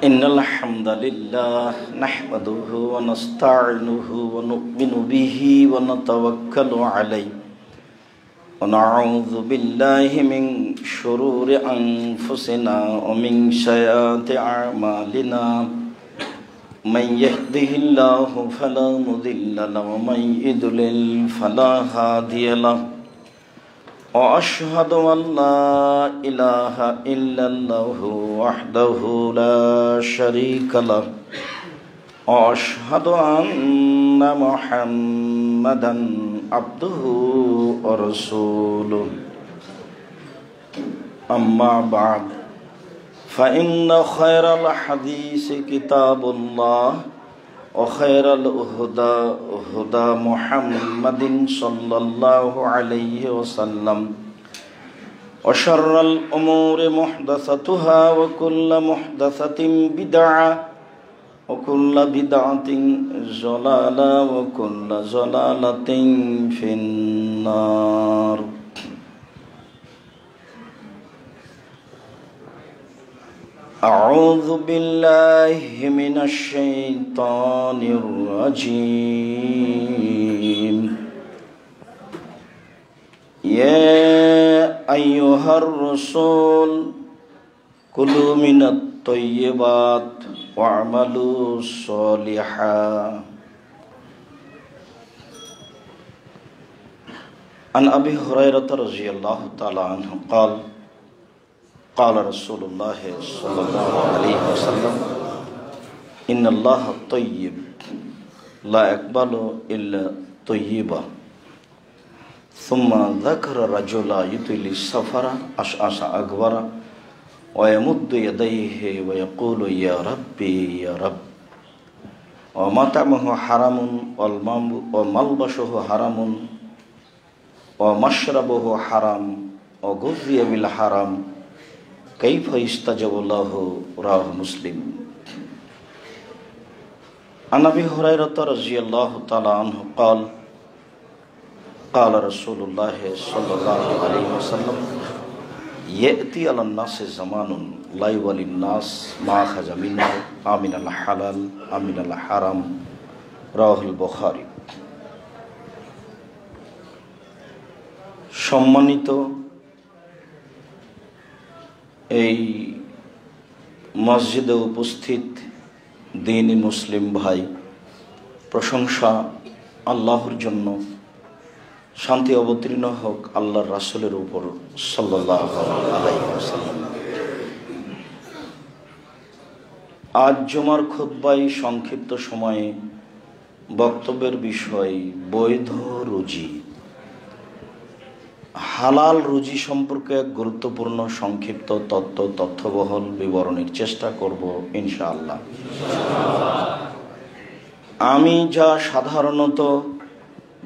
innal hamdalillah nahmaduhu wa nasta'inuhu wa nu'minu bihi wa natawakkalu alayhi wa na'udzu billahi min shururi anfusina wa min sayyiati a'malina man yahdihillahu fala mudilla lahu wa man yudlil fala hadiya lahu وأشهد أن لا إله إلا الله وحده لا شريك له وأشهد أن محمدا عبده ورسوله أما بعد فإن خير الحديث كتاب الله وخير الهدى هدى محمد صلى الله عليه وسلم وشر الأمور محدثتها وكل محدثة بدعة وكل بدعة ضلالة وكل ضلالة في النار أعوذ بالله من الشيطان الرجيم يا أيها الرسول كلوا من الطيبات واعملوا صالحا عن أبي هريرة رضي الله تعالى عنه قال قال رسول الله صلى الله عليه وسلم إن الله طيب لا يقبل إلا طيبا ثم ذكر رجلا يطيل السفر أشعث أغبر ويمد يديه ويقول يا ربي يا رب ومطعمه حرام وملبسه حرام ومشربه حرام وغذي بالحرام كيف يستجاب له رواه مسلم عن أبي هريرة رضي الله تعالى عنه قال قال رسول الله صلى الله عليه وسلم يأتي على الناس زمان لا يولي الناس ما أخذ منه آمن الحلال آمن الحرام رواه البخاري সম্মানিত এই মসজিদে উপস্থিত দ্বীনি মুসলিম ভাই, প্রশংসা আল্লাহর জন্য, শান্তি অবতীর্ণ হোক আল্লাহর রাসূলের উপর সাল্লাল্লাহু আলাইহি ওয়াসাল্লাম। আজ জুমার খুতবায় সংক্ষিপ্ত সময়ে বক্তব্যের বিষয় বৈধ রুজি। হালাল রুজি সম্পর্কে এক গুরুত্বপূর্ণ সংক্ষিপ্ত তথ্যবহল বিবরণের চেষ্টা করব ইনশাআল্লাহ। আমি যা সাধারণত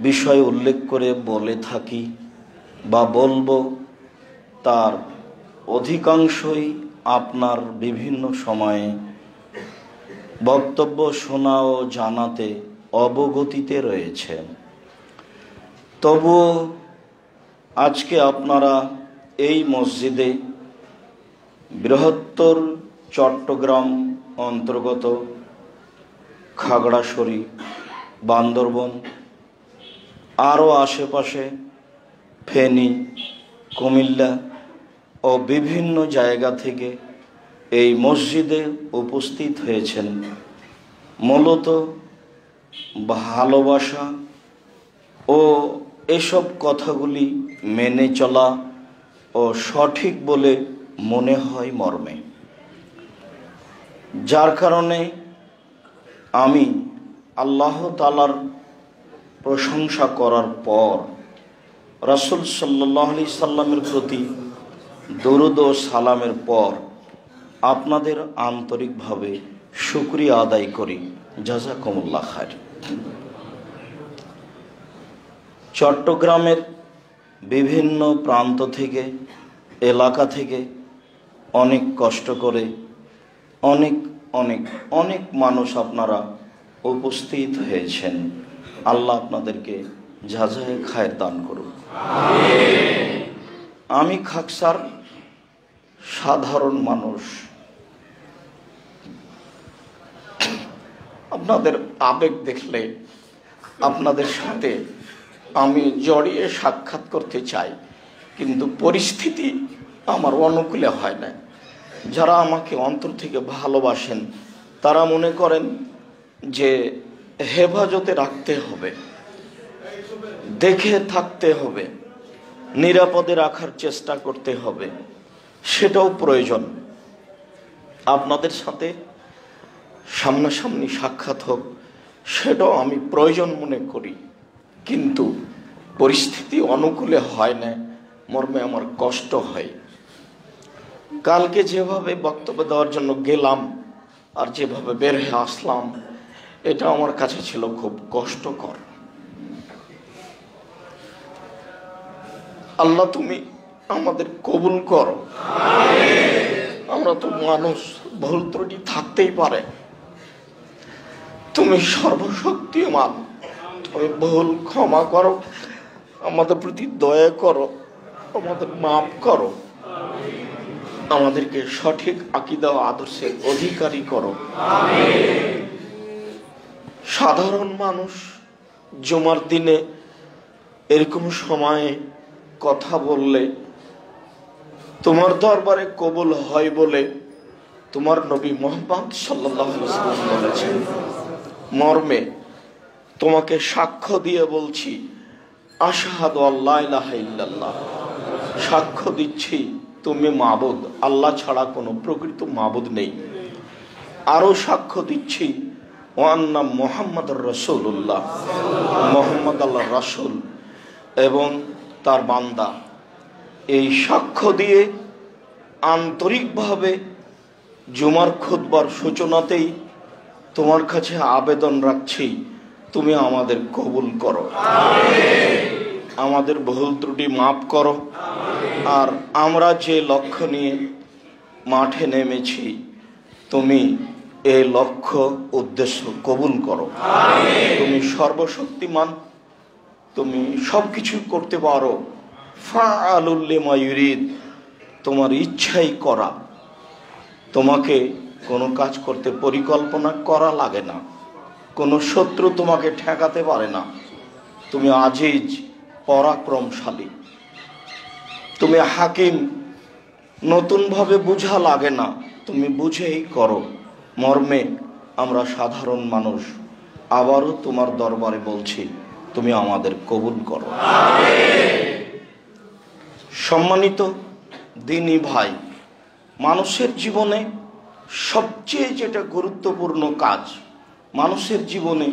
বিষয় উল্লেখ করে বলে থাকি বা বলবো, তার অধিকাংশই আপনার বিভিন্ন সময়ে বক্তব্য শোনা ও জানাতে অবগতিতে রয়েছে। তবুও আজকে আপনারা এই মসজিদে বৃহত্তর চট্টগ্রাম অন্তর্গত খাগড়াছড়ি, বান্দরবন, আরও আশেপাশে ফেনী, কুমিল্লা ও বিভিন্ন জায়গা থেকে এই মসজিদে উপস্থিত হয়েছেন মূলত ভালোবাসা ও এসব কথাগুলি মেনে চলা ও সঠিক বলে মনে হয় মর্মে, যার কারণে আমি আল্লাহ তাআলার প্রশংসা করার পর রাসূল সাল্লাল্লাহু আলাইহি সাল্লামের প্রতি দরুদ ও সালামের পর আপনাদের আন্তরিকভাবে শুকরিয়া আদায় করি। জাযাকুমুল্লাহ খায়র। চট্টগ্রামের বিভিন্ন প্রান্ত থেকে, এলাকা থেকে অনেক কষ্ট করে অনেক অনেক অনেক মানুষ আপনারা উপস্থিত হয়েছেন। আল্লাহ আপনাদেরকে জাযায়ে খায়র দান করুন। আমি খাকসার সাধারণ মানুষ। আপনাদের আবেগ দেখলে আপনাদের সাথে আমি জড়িয়ে সাক্ষাৎ করতে চাই, কিন্তু পরিস্থিতি আমার অনুকূলে হয় না। যারা আমাকে অন্তর থেকে ভালোবাসেন তারা মনে করেন যে হেফাজতে রাখতে হবে, দেখে থাকতে হবে, নিরাপদে রাখার চেষ্টা করতে হবে, সেটাও প্রয়োজন। আপনাদের সাথে সামনাসামনি সাক্ষাৎ হোক, সেটাও আমি প্রয়োজন মনে করি, কিন্তু পরিস্থিতি অনুকূলে হয় না, মর্মে আমার কষ্ট হয়। কালকে যেভাবে বক্তব্য দেওয়ার জন্য গেলাম আর যেভাবে বের হয়ে আসলাম, এটা আমার কাছে ছিল খুব কষ্টকর। আল্লাহ তুমি আমাদের কবুল করো। আমরা তো মানুষ, ভুল ত্রুটি থাকতেই পারে। তুমি সর্বশক্তিমান, তুমি ভুল ক্ষমা করো, আমাদের প্রতি দয়া করো, আমাদের মাফ করো, আমাদেরকে সঠিক আকীদা ও আদর্শের অধিকারী করো। সাধারণ মানুষ জুমার দিনে এরকম সময়ে কথা বললে তোমার দরবারে কবুল হয় বলে তোমার নবী মুহাম্মদ সাল্লাল্লাহু আলাইহি ওয়াসাল্লাম বলেছেন। মর্মে তোমাকে সাক্ষ্য দিয়ে বলছি, আশহাদু আল্লা ইলাহা ইল্লাল্লাহ, সাক্ষ্য দিচ্ছি তুমি মাবুদ, আল্লাহ ছাড়া কোনো প্রকৃত মাবুদ নেই। আরো সাক্ষ্য দিচ্ছি ওয়ান্না মুহাম্মাদুর রাসূলুল্লাহ, মুহাম্মদ আল্লাহর রাসূল এবং তার বান্দা। এই সাক্ষ্য দিয়ে আন্তরিকভাবে জুমার খুতবার সূচনাতেই তোমার কাছে আবেদন রাখছি, তুমি আমাদের কবুল করো, আমাদের ভুল ত্রুটি মাফ করো। আর আমরা যে লক্ষ্য নিয়ে মাঠে নেমেছি, তুমি এই লক্ষ্য উদ্দেশ্য কবুল করো। তুমি সর্বশক্তিমান, তুমি সবকিছু করতে পারো। ফাআলুল লিমা ইউরিদ, তোমার ইচ্ছাই করা। তোমাকে কোনো কাজ করতে পরিকল্পনা করা লাগে না, কোনো শত্রু তোমাকে ঠেকাতে পারে না। তুমি আজিজ, পরাক্রমশালী, তুমি হাকিম, নতুনভাবে বুঝা লাগে না, তুমি বুঝেই করো। মর্মে আমরা সাধারণ মানুষ আবারও তোমার দরবারে বলছি, তুমি আমাদের কবুল করো। সম্মানিত দিনী ভাই, মানুষের জীবনে সবচেয়ে যেটা গুরুত্বপূর্ণ কাজ, মানুষের জীবনে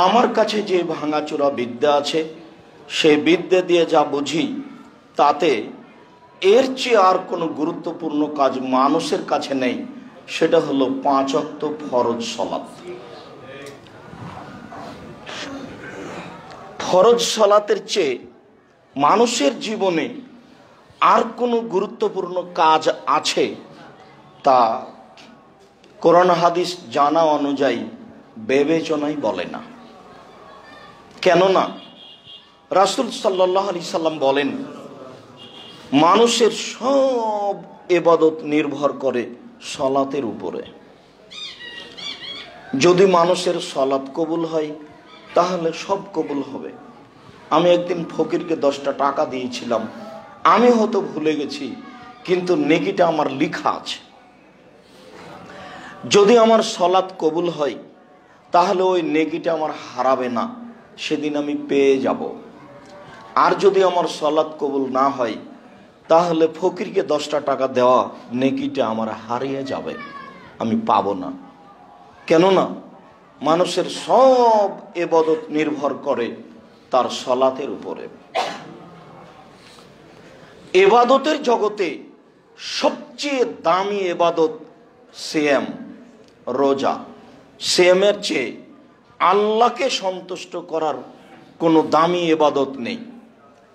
আমার কাছে যে ভাঙাচোরা বিদ্যা আছে, সেই বিদ্যা দিয়ে যা বুঝি, তাতে এর চেয়ে আর কোনো গুরুত্বপূর্ণ কাজ মানুষের কাছে নেই। সেটা হলো 5 ওয়াক্ত ফরজ সালাত। ফরজ সালাতের চেয়ে মানুষের জীবনে আর কোনো গুরুত্বপূর্ণ কাজ আছে তা কোরআন হাদিস জানা অনুযায়ী বিবেচনাই বলে না। কেননা রাসূল সাল্লাল্লাহু আলাইহি সাল্লাম বলেন, মানুষের সব ইবাদত নির্ভর করে সালাতের উপরে। যদি মানুষের সালাত কবুল হয় তাহলে সব কবুল হবে। আমি একদিন ফকিরকে 10টা টাকা দিয়েছিলাম, আমি হয়তো ভুলে গেছি, কিন্তু নেকিটা আমার লেখা আছে। যদি আমার সালাত কবুল হয় তাহলে ওই নেকিটা আমার হারাবে না, সেদিন আমি পেয়ে যাব। আর যদি আমার সালাত কবুল না হয় তাহলে ফকিরকে 10টা টাকা দেওয়া নেকিটা আমার হারিয়ে যাবে, আমি পাবো না। কেননা মানুষের সব ইবাদত নির্ভর করে তার সালাতের উপরে। ইবাদতের জগতে সবচেয়ে দামি ইবাদত সিয়াম, রোজা। সিয়ামের চেয়ে আল্লাহকে সন্তুষ্ট করার কোনো দামি ইবাদত নেই।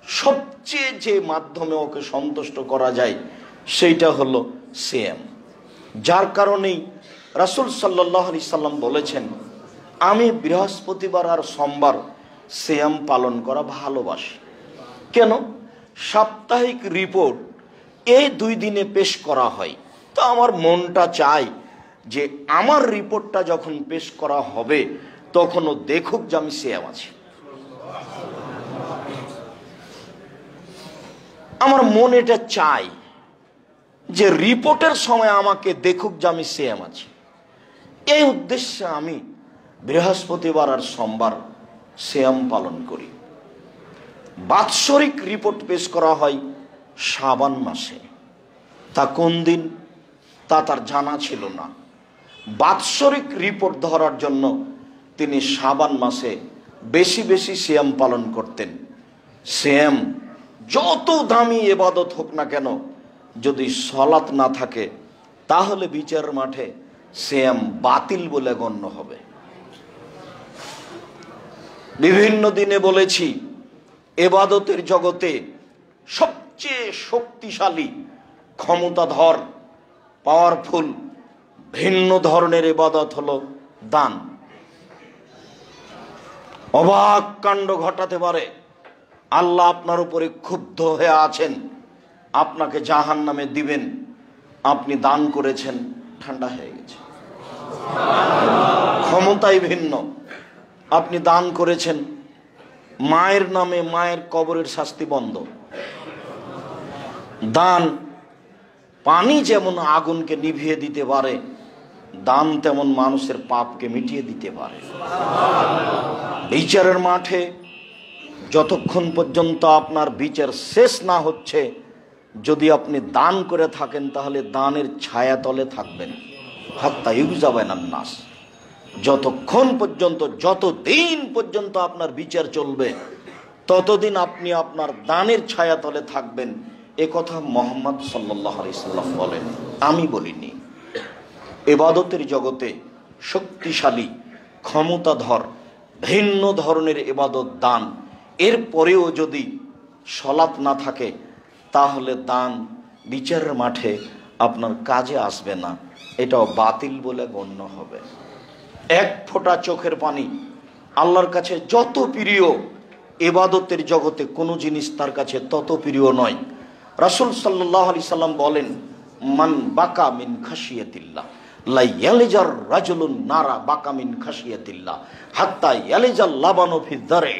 সবচেয়ে যে মাধ্যমে ওকে সন্তুষ্ট করা যায় সেইটা হলো সিয়াম। যার কারণেই রাসূল সাল্লাল্লাহু আলাইহি সাল্লাম বলেছেন, আমি বৃহস্পতিবার আর সোমবার সিয়াম পালন করা ভালোবাসি। কেন? সাপ্তাহিক রিপোর্ট এই 2 দিনে পেশ করা হয়। তো আমার মনটা চায় যে আমার রিপোর্টটা যখন পেশ করা হবে তখনও দেখুক যে আমি সিয়াম আছি। আমার মন এটা চাই যে রিপোর্টের সময় আমাকে দেখুক যে আমি সিয়াম আছি। এই উদ্দেশ্যে আমি বৃহস্পতিবার আর সোমবার সিয়াম পালন করি। বাৎসরিক রিপোর্ট পেশ করা হয় শাবান মাসে। তা কোন দিন তা তার জানা ছিল না। বাৎসরিক রিপোর্ট ধরার জন্য তিনি শাবান মাসে বেশি বেশি সিয়াম পালন করতেন। সিয়াম যত দামি ইবাদত হোক না কেন, যদি সালাত না থাকে তাহলে বিচারের মাঠে সিয়াম বাতিল বলে গণ্য হবে। বিভিন্ন দিনে বলেছি, ইবাদতের জগতে সবচেয়ে শক্তিশালী, ক্ষমতাধর, পাওয়ারফুল ভিন্ন ধরনের ইবাদত হলো দান। অবাক কাণ্ড ঘটাতে পারে। আল্লাহ আপনার উপরে ক্ষুব্ধ হয়ে আছেন, আপনাকে জাহান্নামে দিবেন, আপনি দান করেছেন, ঠান্ডা হয়ে গেছে। ক্ষমতাই ভিন্ন। আপনি দান করেছেন, মায়ের নামে মায়ের কবরের শাস্তি বন্ধ। দান পানি যেমন আগুনকে নিভিয়ে দিতে পারে, দান তেমন মানুষের পাপকে মিটিয়ে দিতে পারে। বিচারের মাঠে যতক্ষণ পর্যন্ত আপনার বিচার শেষ না হচ্ছে, যদি আপনি দান করে থাকেন তাহলে দানের ছায়া তলে থাকবেন। হাত্তা ইউজাবানান নাস, যতক্ষণ পর্যন্ত, যতদিন পর্যন্ত আপনার বিচার চলবে ততদিন আপনি আপনার দানের ছায়া তলে থাকবেন। এ কথা মুহাম্মদ সাল্লাল্লাহু আলাইহি সাল্লাম বলেন, আমি বলিনি। ইবাদতের জগতে শক্তিশালী, ক্ষমতাধর ভিন্ন ধরনের ইবাদত দান। এরপরেও যদি সালাত না থাকে তাহলে দান বিচারের মাঠে আপনার কাজে আসবে না, এটাও বাতিল বলে গণ্য হবে। এক ফোঁটা চোখের পানি আল্লাহর কাছে যত প্রিয়, ইবাদতের জগতে কোনো জিনিস তার কাছে তত প্রিয় নয়। রাসূল সাল্লাল্লাহু আলাইহি সাল্লাম বলেন, মান বাকা মিন খাশিয়াতিল্লাহ লা ইয়ালিজার রাজুলুন নারা বাকা মিন খাশিয়াতিল্লাহ হাত্তা ইয়ালিজাল লাবানু ফি দারে।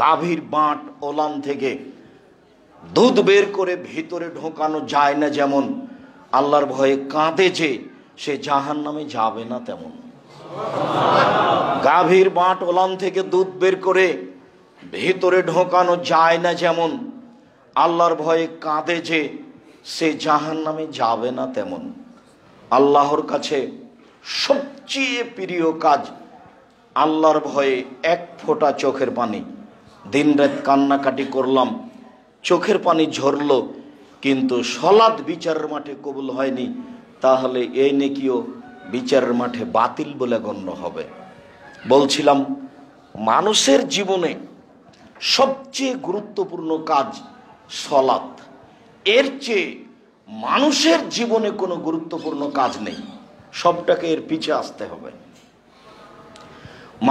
গাভীর বাঁট ওলান থেকে দুধ বের করে ভিতরে ঢোকানো যায় না যেমন, আল্লাহর ভয়ে কাঁদে যে সে জাহান্নামে যাবে না তেমন। গাভীর বাঁট ওলান থেকে দুধ বের করে ভিতরে ঢোকানো যায় না যেমন, আল্লাহর ভয়ে কাঁদে যে সে জাহান্নামে যাবে না তেমন। আল্লাহর কাছে সবচেয়ে প্রিয় কাজ আল্লাহর ভয়ে এক ফোঁটা চোখের পানি। দিনরাত কান্নাকাটি করলাম, চোখের পানি ঝরলো, কিন্তু সালাত বিচারের মাঠে কবুল হয়নি, তাহলে এই নেকিও বিচারের মাঠে বাতিল বলে গণ্য হবে। বলছিলাম, মানুষের জীবনে সবচেয়ে গুরুত্বপূর্ণ কাজ সালাত। এর চেয়ে মানুষের জীবনে কোনো গুরুত্বপূর্ণ কাজ নেই, সবটাকে এর পিছে আসতে হবে।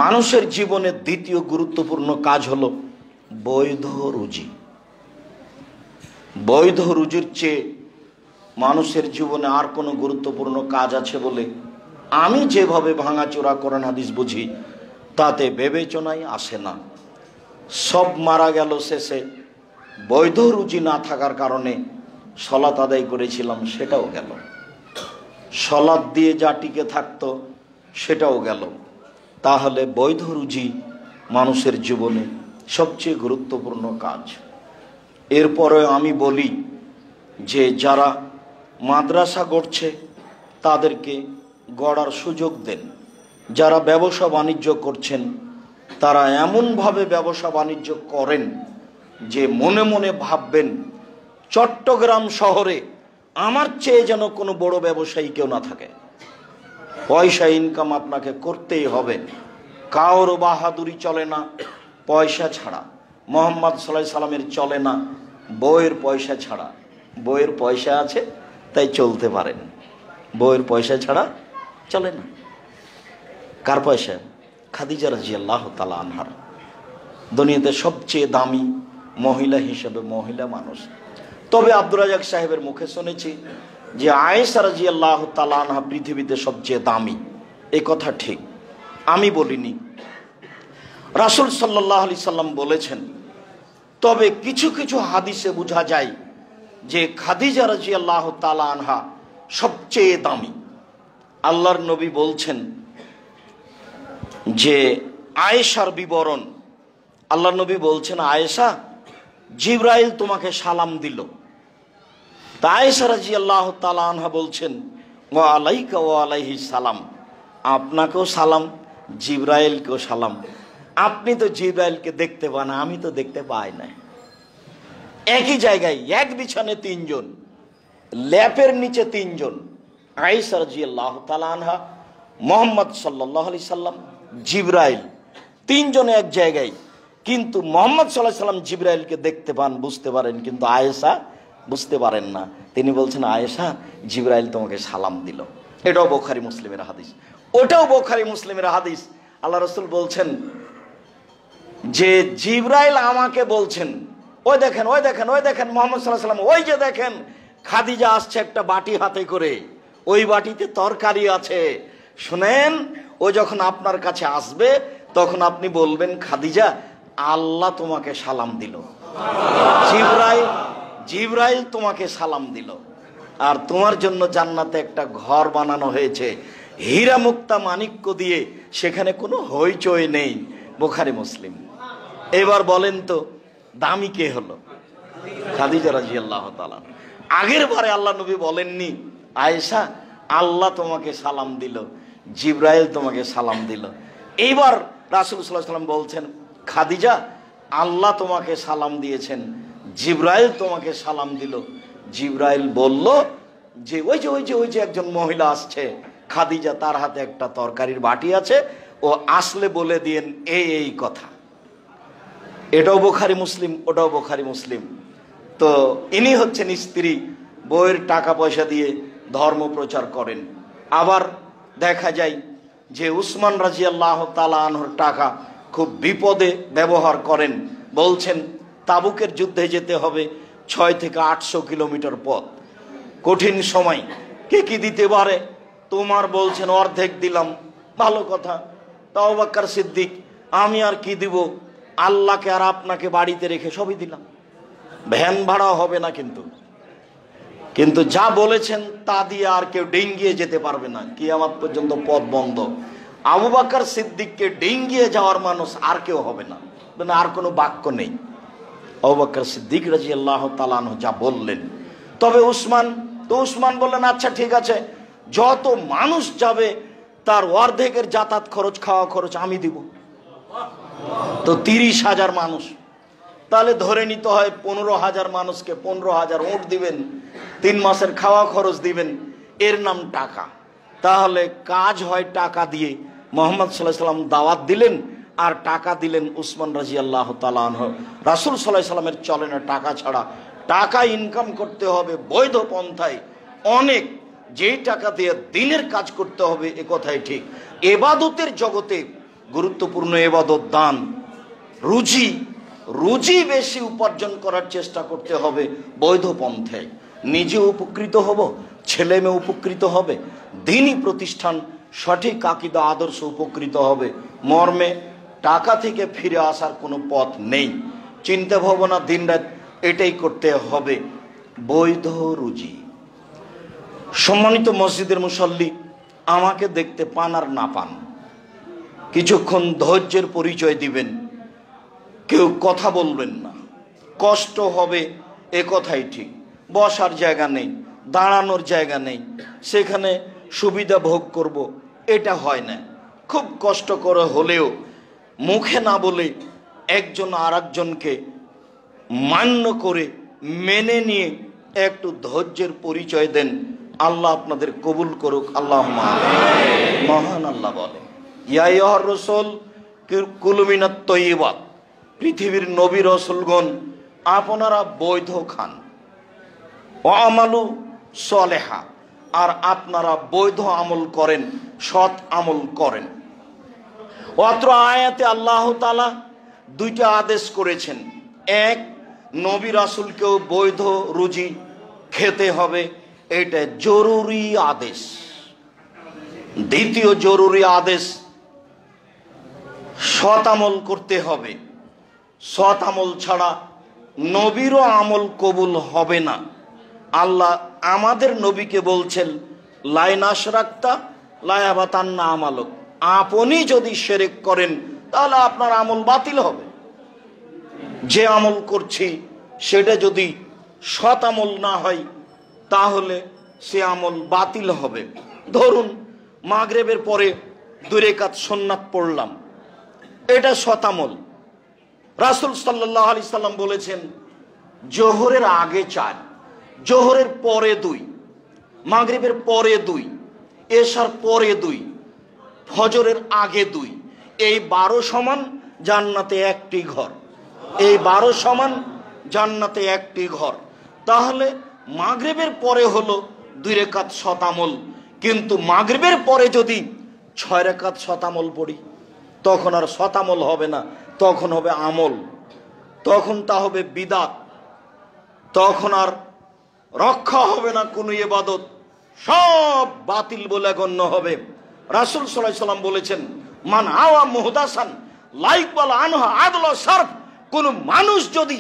মানুষের জীবনে দ্বিতীয় গুরুত্বপূর্ণ কাজ হলো বৈধ রুজি। বৈধ রুজির চেয়ে মানুষের জীবনে আর কোনো গুরুত্বপূর্ণ কাজ আছে বলে আমি যেভাবে ভাঙাচোরা কোরআন হাদিস বুঝি তাতে বিবেচনায় আসে না। সব মারা গেল শেষে, বৈধ রুজি না থাকার কারণে সালাত আদায় করেছিলাম সেটাও গেল, সালাত দিয়ে যা টিকে থাকতো সেটাও গেল। তাহলে বৈধ রুজি মানুষের জীবনে সবচেয়ে গুরুত্বপূর্ণ কাজ। এরপরে আমি বলি যে যারা মাদ্রাসা গড়ছে তাদেরকে গড়ার সুযোগ দেন। যারা ব্যবসা বাণিজ্য করছেন তারা এমনভাবে ব্যবসা বাণিজ্য করেন যে মনে মনে ভাববেন চট্টগ্রাম শহরে আমার চেয়ে যেন কোনো বড় ব্যবসায়ী কেউ না থাকে। পয়সা ইনকাম আপনাকে করতেই হবে, কারো বাহাদুরি চলে না পয়সা ছাড়া। মুহাম্মদ সাল্লাল্লাহু আলাইহি সাল্লামের চলে না বইয়ের পয়সা ছাড়া। বইয়ের পয়সা আছে তাই চলতে পারেন, বইয়ের পয়সা ছাড়া চলে না। কার পয়সা? খাদিজা রাদিয়াল্লাহু তাআলা আনহার। দুনিয়াতে সবচেয়ে দামি মহিলা হিসেবে মহিলা মানুষ। তবে আব্দুর রাজ্জাক সাহেবের মুখে শুনেছি যে আয়েশা রাদিয়াল্লাহু তাআলা আনহা পৃথিবীতে সবচেয়ে দামি। এই কথা ঠিক, আমি বলিনি, রাসূল সাল্লাল্লাহু আলাইহি সাল্লাম বলেছেন। তবে কিছু কিছু হাদিসে বোঝা যায় যে খাদিজা রাদিয়াল্লাহু তাআলা আনহা সবচেয়ে দামি। আল্লাহর নবী বলছেন যে আয়েশার বিবরণ, আল্লাহর নবী বলছেন, আয়েশা, জিবরাইল তোমাকে সালাম দিল। তা আয়েশা রাদিয়াল্লাহু তাআলা আনহা বলছেন, ওয়া আলাইকা ওয়া আলাইহিস সালাম, আপনাকেও সালাম, জিবরাইলকেও সালাম। আপনি তো জিবরাইলকে দেখতে পান, আমি তো দেখতে পাই না। একই জায়গায় এক বিছানে তিনজন, ল্যাপের নিচে তিনজন, আয়েশা রাদিয়াল্লাহু তাআলা আনহা, মুহাম্মদ সাল্লাল্লাহু আলাইহি সাল্লাম, জিবরাইল, তিনজনে এক জায়গায়। কিন্তু মুহাম্মদ সাল্লাল্লাহু আলাইহি সাল্লাম জিবরাইলকে দেখতে পান, বুঝতে পারেন, কিন্তু আয়েশা বুঝতে পারেন না। তিনি বলছেন, আয়েশা, জিবরাইল তোমাকে সালাম দিল। এটাও বুখারী মুসলিমের হাদিস, ওটাও বুখারী মুসলিমের হাদিস। আল্লাহ রাসূল বলছেন যে জিবরাইল আমাকে বলছেন, ওই দেখেন, ওই দেখেন, ওই দেখেন মুহাম্মদ সাল্লাল্লাহু আলাইহি সাল্লাম, ওই যে দেখেন খাদিজা আসছে একটা বাটি হাতে করে, ওই বাটিতে তরকারি আছে। শুনেন, ও যখন আপনার কাছে আসবে তখন আপনি বলবেন, খাদিজা, আল্লাহ তোমাকে সালাম দিল, জিবরাইল তোমাকে সালাম দিল, আর তোমার জন্য জান্নাতে একটা ঘর বানানো হয়েছে হীরা মুক্তা মাণিক্য দিয়ে, সেখানে কোনো হইচই নেই। বুখারী মুসলিম। এবার বলেন তো দামি কে হলো? খাদিজা রাদিয়াল্লাহু তাআলা। আগের বারে আল্লাহ নবী বলেননি, আয়েশা, আল্লাহ তোমাকে সালাম দিল, জিবরাইল তোমাকে সালাম দিল। এইবার রাসূল সাল্লাল্লাহু আলাইহি ওয়াসাল্লাম বলছেন, খাদিজা, আল্লাহ তোমাকে সালাম দিয়েছেন, জিবরাইল তোমাকে সালাম দিল। জিবরাইল বলল যে ওই যে একজন মহিলা আসছে, খাদিজা, তার হাতে একটা তরকারির বাটি আছে, ও আসলে বলে দিয়েন এই কথা। এটাও বুখারী মুসলিম, ওটাও বুখারী মুসলিম। তো ইনি হচ্ছেন স্ত্রী, বউয়ের টাকা পয়সা দিয়ে ধর্ম প্রচার করেন। আবার দেখা যায় যে উসমান রাদিয়াল্লাহু তাআলা আনহুর টাকা খুব বিপদে ব্যবহার করেন। বলছেন তাবুকের যুদ্ধে যেতে হবে 6 থেকে 800 কিলোমিটার পথ, কঠিন সময়, কে কি দিতে পারে? তোমার বলছেন অর্ধেক দিলাম, ভালো কথা। তা আবু বকর সিদ্দিক, আমি আর কি দিব, আল্লাহকে আর আপনাকে বাড়িতে রেখে সবই দিলাম, ভ্যান ভাড়া হবে না, কিন্তু যা বলেছেন তা দিয়ে আর কেউ ডিঙ্গিয়ে যেতে পারবে না, কিয়ামত পর্যন্ত পথ বন্ধ। আবু বকর সিদ্দিককে ডিঙ্গিয়ে যাওয়ার মানুষ আর কেউ হবে না, মানে আর কোনো বাক্য নেই। আবু বকর সিদ্দিক রাদিয়াল্লাহু তাআলা আনহু যা বললেন। তবে উসমান বললেন, আচ্ছা ঠিক আছে, যত মানুষ যাবে তার অর্ধেকের যাতায়াত খরচ, খাওয়া খরচ আমি দিব। তো 30,000 মানুষ, তাহলে ধরে নিতে হয় 15,000 মানুষকে 15,000 উট দিবেন, 3 মাসের খাওয়া খরচ দিবেন, এর নাম টাকা। তাহলে কাজ হয় টাকা দিয়ে। মুহাম্মদ সাল্লাল্লাহু আলাইহি সাল্লাম দাওয়াত দিলেন আর টাকা দিলেন উসমান রাদিয়াল্লাহু তাআলা আনহু। রাসূল সাল্লাল্লাহু আলাইহি সাল্লামের চলে না টাকা ছাড়া, টাকা ইনকাম করতে হবে বৈধ পন্থায়, অনেক, যেই টাকা দিয়ে দিনের কাজ করতে হবে, এ কথাই ঠিক। ইবাদতের জগতে গুরুত্বপূর্ণ ইবাদত দান, রুজি বেশি উপার্জন করার চেষ্টা করতে হবে বৈধ পন্থায়। নিজে উপকৃত হব, ছেলে মেয়ে উপকৃত হবে, দ্বীনি প্রতিষ্ঠান, সঠিক আকীদা আদর্শ উপকৃত হবে। মর্মে টাকা থেকে ফিরে আসার কোনো পথ নেই। চিন্তা ভাবনা দিনরাত এটাই করতে হবে, বৈধ রুজি। সম্মানিত মসজিদের মুসল্লি, আমাকে দেখতে পান আর না পান, কিছুক্ষণ ধৈর্যের পরিচয় দিবেন, কেউ কথা বলবেন না, কষ্ট হবে, এ কথাই ঠিক। বসার জায়গা নেই, দাঁড়ানোর জায়গা নেই, সেখানে সুবিধা ভোগ করব, এটা হয় না। খুব কষ্ট করে হলেও মুখে না বলে একজন আর একজনকে মান্য করে মেনে নিয়ে একটু ধৈর্যের পরিচয় দেন। আল্লাহ আপনাদের কবুল করুক, আল্লাহুম্মা আমিন। মহান আল্লাহ বলে, ইয়া আইয়ুহার রাসূল কুলু মিনাত তাইয়্যিবাত, পৃথিবীর নবী রাসূলগণ আপনারা বৈধ খান, ওয়া আমালু সলেহা, আর আপনারা বৈধ আমল করেন, সৎ আমল করেন। অত্র আয়াতে আল্লাহ তাআলা দুইটা আদেশ করেছেন। এক, নবী রাসূলকেও বৈধ রুজি খেতে হবে, এটা জরুরি আদেশ। দ্বিতীয় জরুরি আদেশ, সৎ আমল করতে হবে। সৎ আমল ছাড়া নবীরও আমল কবুল হবে না। আল্লাহ আমাদের নবীকে বলছেন, লাইনাস রাখতা লায়াবাতান্না আমালক, আপনি যদি শিরক করেন তাহলে আপনার আমল বাতিল হবে। যে আমল করছি সেটা যদি সৎ আমল না হয় তাহলে সে আমল বাতিল হবে। ধরুন মাগরিবের পরে 2 রাকাত সুন্নাত পড়লাম, এটা সৎ আমল। রাসূল সাল্লাল্লাহু আলাইহি সাল্লাম বলেছেন, জোহরের আগে 4, জোহরের পরে 2, মাগরিবের পরে 2, এশার পরে 2, ফজরের আগে 2, এই 12 সমান জান্নাতে একটি ঘর। এই 12 সমান জান্নাতে একটি ঘর। তাহলে মাগরিবের পরে হলো 2 রাকাত সৎ আমল, কিন্তু মাগরিবের পরে যদি 6 রাকাত সৎ আমল পড়ি তখন আর সৎ আমল হবে না, তখন হবে আমল, তখন তা হবে বিদাত, তখন আর রক্ষা হবে না কোনো ইবাদত, সব বাতিল বলে গণ্য হবে। রাসূল সাল্লাল্লাহু আলাইহি সাল্লাম বলেছেন, মান আওয়া মুহদাসান লা ইকবাল আনহা আদল সারফ, কোন মানুষ যদি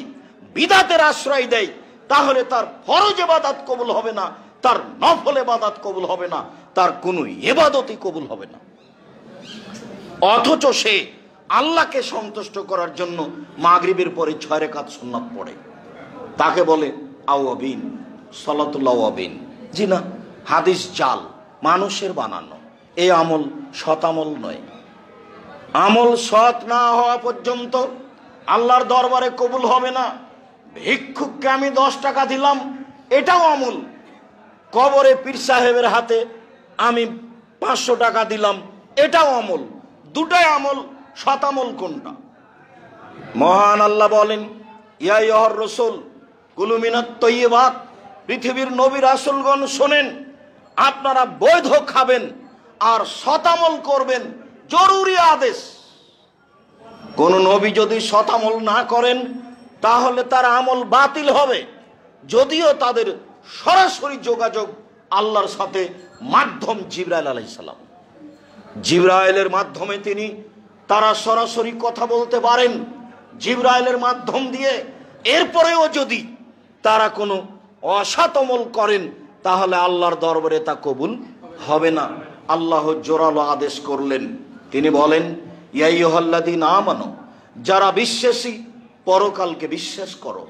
বিদাতের আশ্রয় দেয় তাহলে তার ফরজ ইবাদত কবুল হবে না, তার নফল ইবাদত কবুল হবে না, তার কোনো ইবাদতই কবুল হবে না। অথচ সে আল্লাহকে সন্তুষ্ট করার জন্য মাগরিবের পরে 6 রাকাত সুন্নাত পড়ে, তাকে বলে আওয়াবিন, সালাতুল আওয়াবিন। জি না, হাদিস জাল, মানুষের বানানো। এই আমল সৎ আমল নয়। আমল সৎ না হওয়া পর্যন্ত আল্লাহর দরবারে কবুল হবে না। ভিক্ষুককে আমি 10 টাকা দিলাম, এটাও আমল। কবরে পীর সাহেবের হাতে আমি 500 টাকা দিলাম, এটাও আমল। দুটাই আমল। সৎ আমল কোনটা? মহান আল্লাহ বলেন, ইয়া আইয়ুহার রাসূল কুলু মিনাত তাইয়্যিবাত, পৃথিবীর নবী রাসূলগণ শোনেন, আপনারা বৈধ খাবেন আর সৎ আমল করবেন, জরুরি আদেশ। কোন নবী যদি সৎ আমল না করেন তাহলে তার আমল বাতিল হবে, যদিও তাদের সরাসরি যোগাযোগ আল্লাহর সাথে মাধ্যম জিবরাইল আলাইহিস সালাম। জিবরাইলের মাধ্যমে তারা সরাসরি কথা বলতে পারেন, জিবরাইলের মাধ্যম দিয়ে। এরপরেও যদি তারা কোনো অসৎ আমল করেন তাহলে আল্লাহর দরবারে তা কবুল হবে না। আল্লাহ জোরালো আদেশ করলেন, তিনি বলেন, ইয়া আইয়ুহাল্লাযীনা আমানু, যারা বিশ্বাসী, পরকালকে বিশ্বাস করো,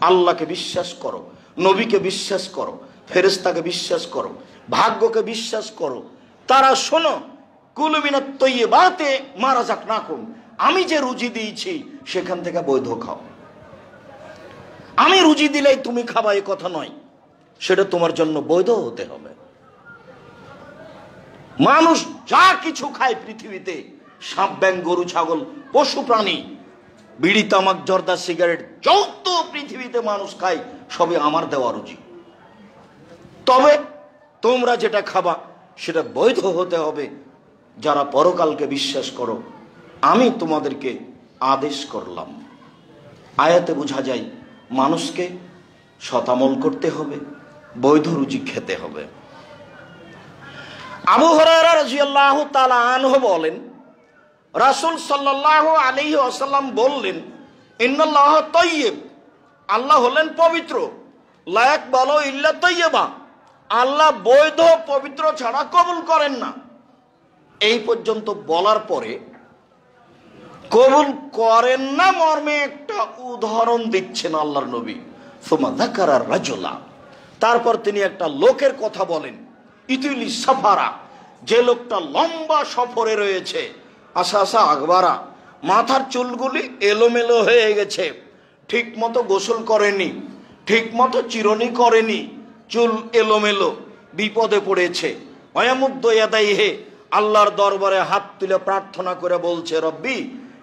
আল্লাহকে বিশ্বাস করো, নবীকে বিশ্বাস করো, ফেরেশতাকে বিশ্বাস করো, ভাগ্যকে বিশ্বাস করো, তারা শোনো, কুলু মিনাত তাইয়্যিবাতি মা রাযাকনাকুম, আমি যে রুজি দিয়েছি সেখান থেকে বৈধ খাও। আমি রুজি দিলেই তুমি খাবা এ কথা নয়, সেটা তোমার জন্য বৈধ হতে হবে। মানুষ যা কিছু খায় পৃথিবীতে, সাপ, ব্যাঙ, গরু, ছাগল, পশু প্রাণী, বিড়ি, তামাক, জর্দা, সিগারেট, যত পৃথিবীতে মানুষ খায় সবই আমার দেওয়া রুজি। তবে তোমরা যেটা খাবা সেটা বৈধ হতে হবে। যারা পরকালকে বিশ্বাস করো, আমি তোমাদেরকে আদেশ করলাম। আয়াতে বোঝা যায় মানুষকে সতামল করতে হবে, বৈধ রুজি খেতে হবে। আবু হুরায়রা রাদিয়াল্লাহু তাআলা আনহু বলেন, রাসূল সাল্লাল্লাহু আলাইহি ওয়াসাল্লাম বললেন, ইন্নাল্লাহ তাইয়্যিব, আল্লাহ হলেন পবিত্র, লা ইয়াকবালু ইল্লা তাইয়্যিবা, আল্লাহ বৈধ পবিত্র ছাড়া কবুল করেন না। এই পর্যন্ত বলার পরে কবুল করেন না মর্মে একটা উদাহরণ দিচ্ছেন আল্লাহর নবী। সুমা যাকারা রাজুলা, তারপর তিনি একটা লোকের কথা বলেন, ইতিলি সাফারা, যে লোকটা লম্বা সফরে রয়েছে, আশা আশা আকবারা, মাথার চুলগুলি এলোমেলো হয়ে গেছে, ঠিক মতো গোসল করেনি, ঠিক মতো চিরুনি করেনি, চুল এলোমেলো, বিপদে পড়েছে। ওয়ামুদ্দ ইয়াদাইহি, আল্লাহর দরবারে হাত তুলে প্রার্থনা করে বলছে, রব্বি,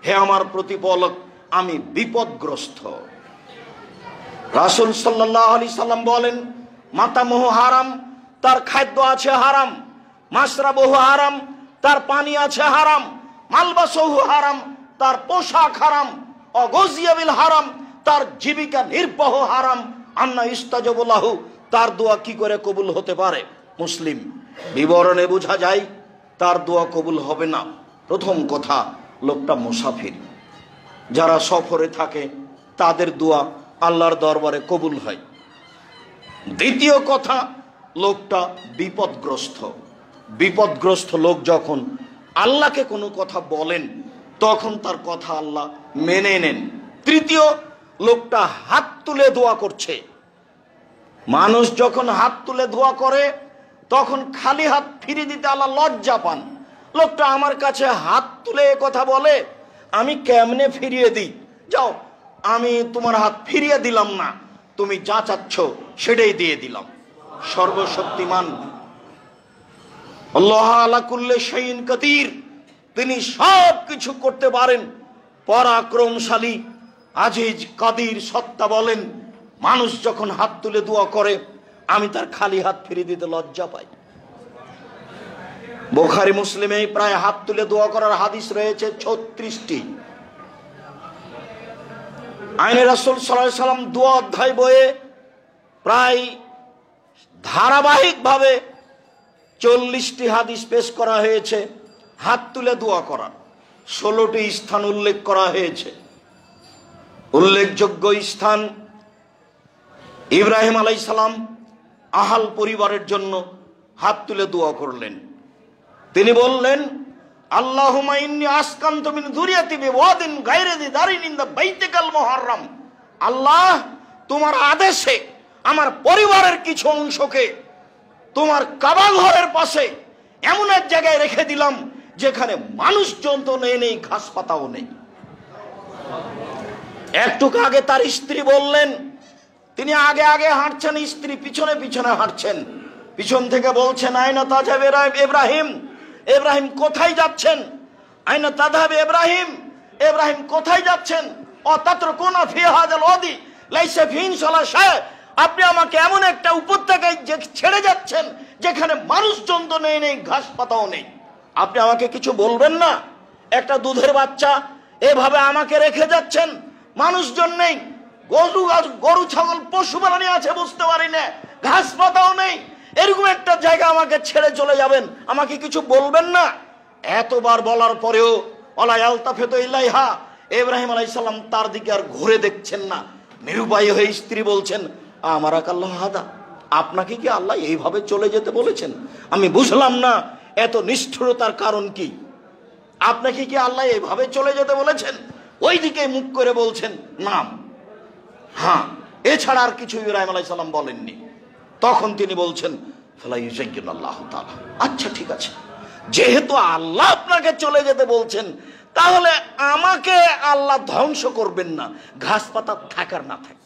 হে আমার প্রতিপালক, আমি বিপদগ্রস্ত। রাসূল সাল্লাল্লাহু আলাইহি সাল্লাম বলেন, মাতামুহু হারাম, তার খাদ্য আছে হারাম, মাশরাবুহু হারাম, তার পানি আছে হারাম, মালবাসুহু হারাম, তার পোশাক হারাম, অগজিয়া বিল হারাম, তার জীবিকা নির্বাহ হারাম, আন্না ইস্তাজাবু লাহু, তার দোয়া কি করে কবুল হতে পারে? মুসলিম বিবরণে বোঝা যায় তার দোয়া কবুল হবে না। প্রথম কথা, লোকটা মুসাফির, যারা সফরে থাকে তাদের দোয়া আল্লাহর দরবারে কবুল হয়। দ্বিতীয় কথা, লোকটা বিপদগ্রস্ত। বিপদগ্রস্ত লোক যখন আল্লাহকে কোনো কথা বলেন তখন তার কথা আল্লাহ মেনে নেন। তৃতীয়, লোকটা হাত তুলে দোয়া করছে। মানুষ যখন হাত তুলে দোয়া করে তখন খালি হাত ফিরিয়ে দিতে আল্লাহ লজ্জা পান। লোকটা আমার কাছে হাত তুলে কথা বলে, আমি কেমনে ফিরিয়ে দিই? যাও, আমি তোমার হাত ফিরিয়ে দিলাম না, তুমি যা চাচ্ছ সেটাই দিয়ে দিলাম। সর্বশক্তিমান আল্লাহ আলা কুল্লি শাইইন কাদির, তিনি সব কিছু করতে পারেন, পরাক্রমশালী, আজিজ, কাদির, সত্তা বলেন। মানুষ যখন হাত তুলে দোয়া করে আমি তার খালি হাত ফিরিয়ে দিতে লজ্জা পাই। বুখারী মুসলিমে প্রায় হাত তুলে দোয়া করার হাদিস রয়েছে 36টি। আইনে রাসূল সাল্লাল্লাহু আলাইহি সাল্লাম দোয়া অধ্যায় বইয়ে প্রায় ধারাবাহিকভাবে 40টি হাদিস পেশ করা হয়েছে হাত তুলে দোয়া করা। 16টি স্থান উল্লেখ করা হয়েছে। উল্লেখযোগ্য স্থান, ইব্রাহিম আলাইহিস সালাম আহাল পরিবারের জন্য হাত তুলে দোয়া করলেন। তিনি বললেন, আল্লাহুম্মা ইন্নী আসকানতু মিন যুররিয়াতি বিওয়াদিন গায়রি যি দারিন ইনদা বাইতিকাল মুহাররাম, আল্লাহ তোমার আদেশে আমার পরিবারের কিছু অংশকে তোমার কাবা ঘরের পাশে এমন এক জায়গায় রেখে দিলাম যেখানে মানুষজন তো নেই, ঘাস পাতাও নেই। একটু আগে তার স্ত্রী বললেন, তিনি আগে আগে হাঁটছেন, স্ত্রী পিছনে পিছনে হাঁটছেন। পিছন থেকে বলছেন, আইনা তাজাব ইব্রাহিম, ইব্রাহিম কোথায় যাচ্ছেন? আইনা তাজাব ইব্রাহিম, ইব্রাহিম কোথায় যাচ্ছেন? অতাতরকুনা ফি হাযাল ওয়াদি লাইসা ফিহি ইনশাআল্লাহ শাই, আপনি আমাকে এমন একটা উপত্যকায় ছেড়ে যাচ্ছেন যেখানে মানুষজন তো নেই, ঘাস পাতাও নেই। আপনি আমাকে কিছু বলবেন না? একটা দুধের বাচ্চা এভাবে আমাকে রেখে যাচ্ছেন, মানুষজন নেই, গরু ছাগল পশু প্রাণী আছে বুঝতে পারি না, ঘাস পাতাও নেই, এরকম একটা জায়গা আমাকে ছেড়ে চলে যাবেন, আমাকে কিছু বলবেন না? এতবার বলার পরেও ওয়ালা ইয়ালতাফিতু ইলাইহা, ইব্রাহিম আলাইহিস সালাম তার দিকে আর ঘুরে দেখছেন না। নিরুপায় হয়ে স্ত্রী বলছেন, আমারাকাল্লাহ হাদা, আপনাকে কি আল্লাহ এইভাবে চলে যেতে বলেছেন? আমি বুঝলাম না এত নিষ্ঠুরতার কারণ কি? আপনাকে কি আল্লাহ এইভাবে চলে যেতে বলেছেন? ওই দিকে মুখ করে বলছেন নাম। হ্যাঁ, এছাড়া আর কিছু ইব্রাহিম আলাইহিস সালাম বলেননি। তখন তিনি বলছেন, ফালা ইউযায়্যিনুল্লাহু তাআলা, আচ্ছা ঠিক আছে, যেহেতু আল্লাহ আপনাকে চলে যেতে বলছেন তাহলে আমাকে আল্লাহ ধ্বংস করবেন না, ঘাস পাতা থাকার না থাকে।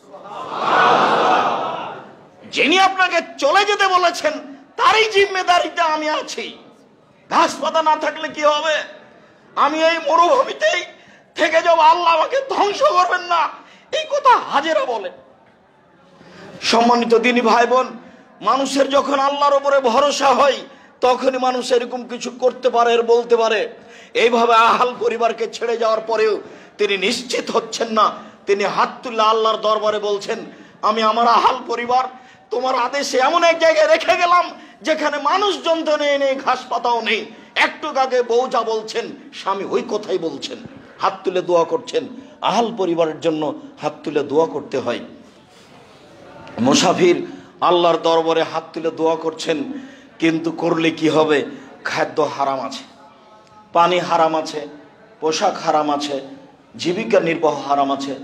যিনি আপনাকে চলে যেতে বলেছেন তারই জিম্মেদারিতে আমি আছি। ঘাস পাতা না থাকলে কি হবে? আমি এই মরুভূমিতেই থেকে যাব, আল্লাহ আমাকে ধ্বংস করবেন না, এই কথা হাজেরা বলে। সম্মানিত দিনী ভাই বোন, মানুষের যখন আল্লাহর উপরে ভরসা হয় তখনই মানুষ এরকম কিছু করতে পারে, বলতে পারে। এইভাবে আহাল পরিবারকে ছেড়ে যাওয়ার পরেও তিনি নিশ্চিত হচ্ছেন না। তিনি হাত তুলে আল্লাহর দরবারে বলছেন, আমি আমার আহাল পরিবার তোমার আদেশে এমন এক জায়গায় রেখে গেলাম যেখানে মানুষজন তো নেই, ঘাস পাতাও নেই। একটু আগে বউ যা বলছেন স্বামী ওই কথাই বলছেন, হাত তুলে দোয়া করছেন। আহাল পরিবারের জন্য হাত তুলে দোয়া করতে হয়। মুসাফির আল্লাহর দরবারে হাত তুলে দোয়া করছেন, কিন্তু করলে কি হবে? খাদ্য হারাম আছে, পানি হারাম আছে, পোশাক হারাম আছে, জীবিকা নির্বাহ হারাম আছে,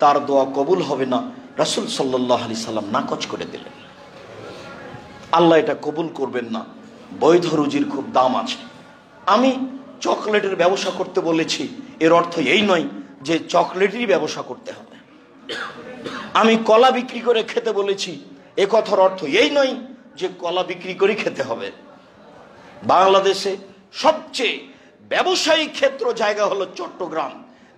তার দোয়া কবুল হবে না। রাসূল সাল্লাল্লাহু আলাইহি সাল্লাম নাকচ করে দিলেন, আল্লাহ এটা কবুল করবেন না। বৈধ রুজির খুব দাম আছে। আমি চকলেটের ব্যবসা করতে বলেছি, এর অর্থ এই নয় যে চকলেটেরই ব্যবসা করতে হবে। আমি কলা বিক্রি করে খেতে বলেছি, এ কথার অর্থ এই নয় যে কলা বিক্রি করে খেতে হবে। বাংলাদেশে সবচেয়ে ব্যবসায়ী ক্ষেত্র জায়গা হলো চট্টগ্রাম।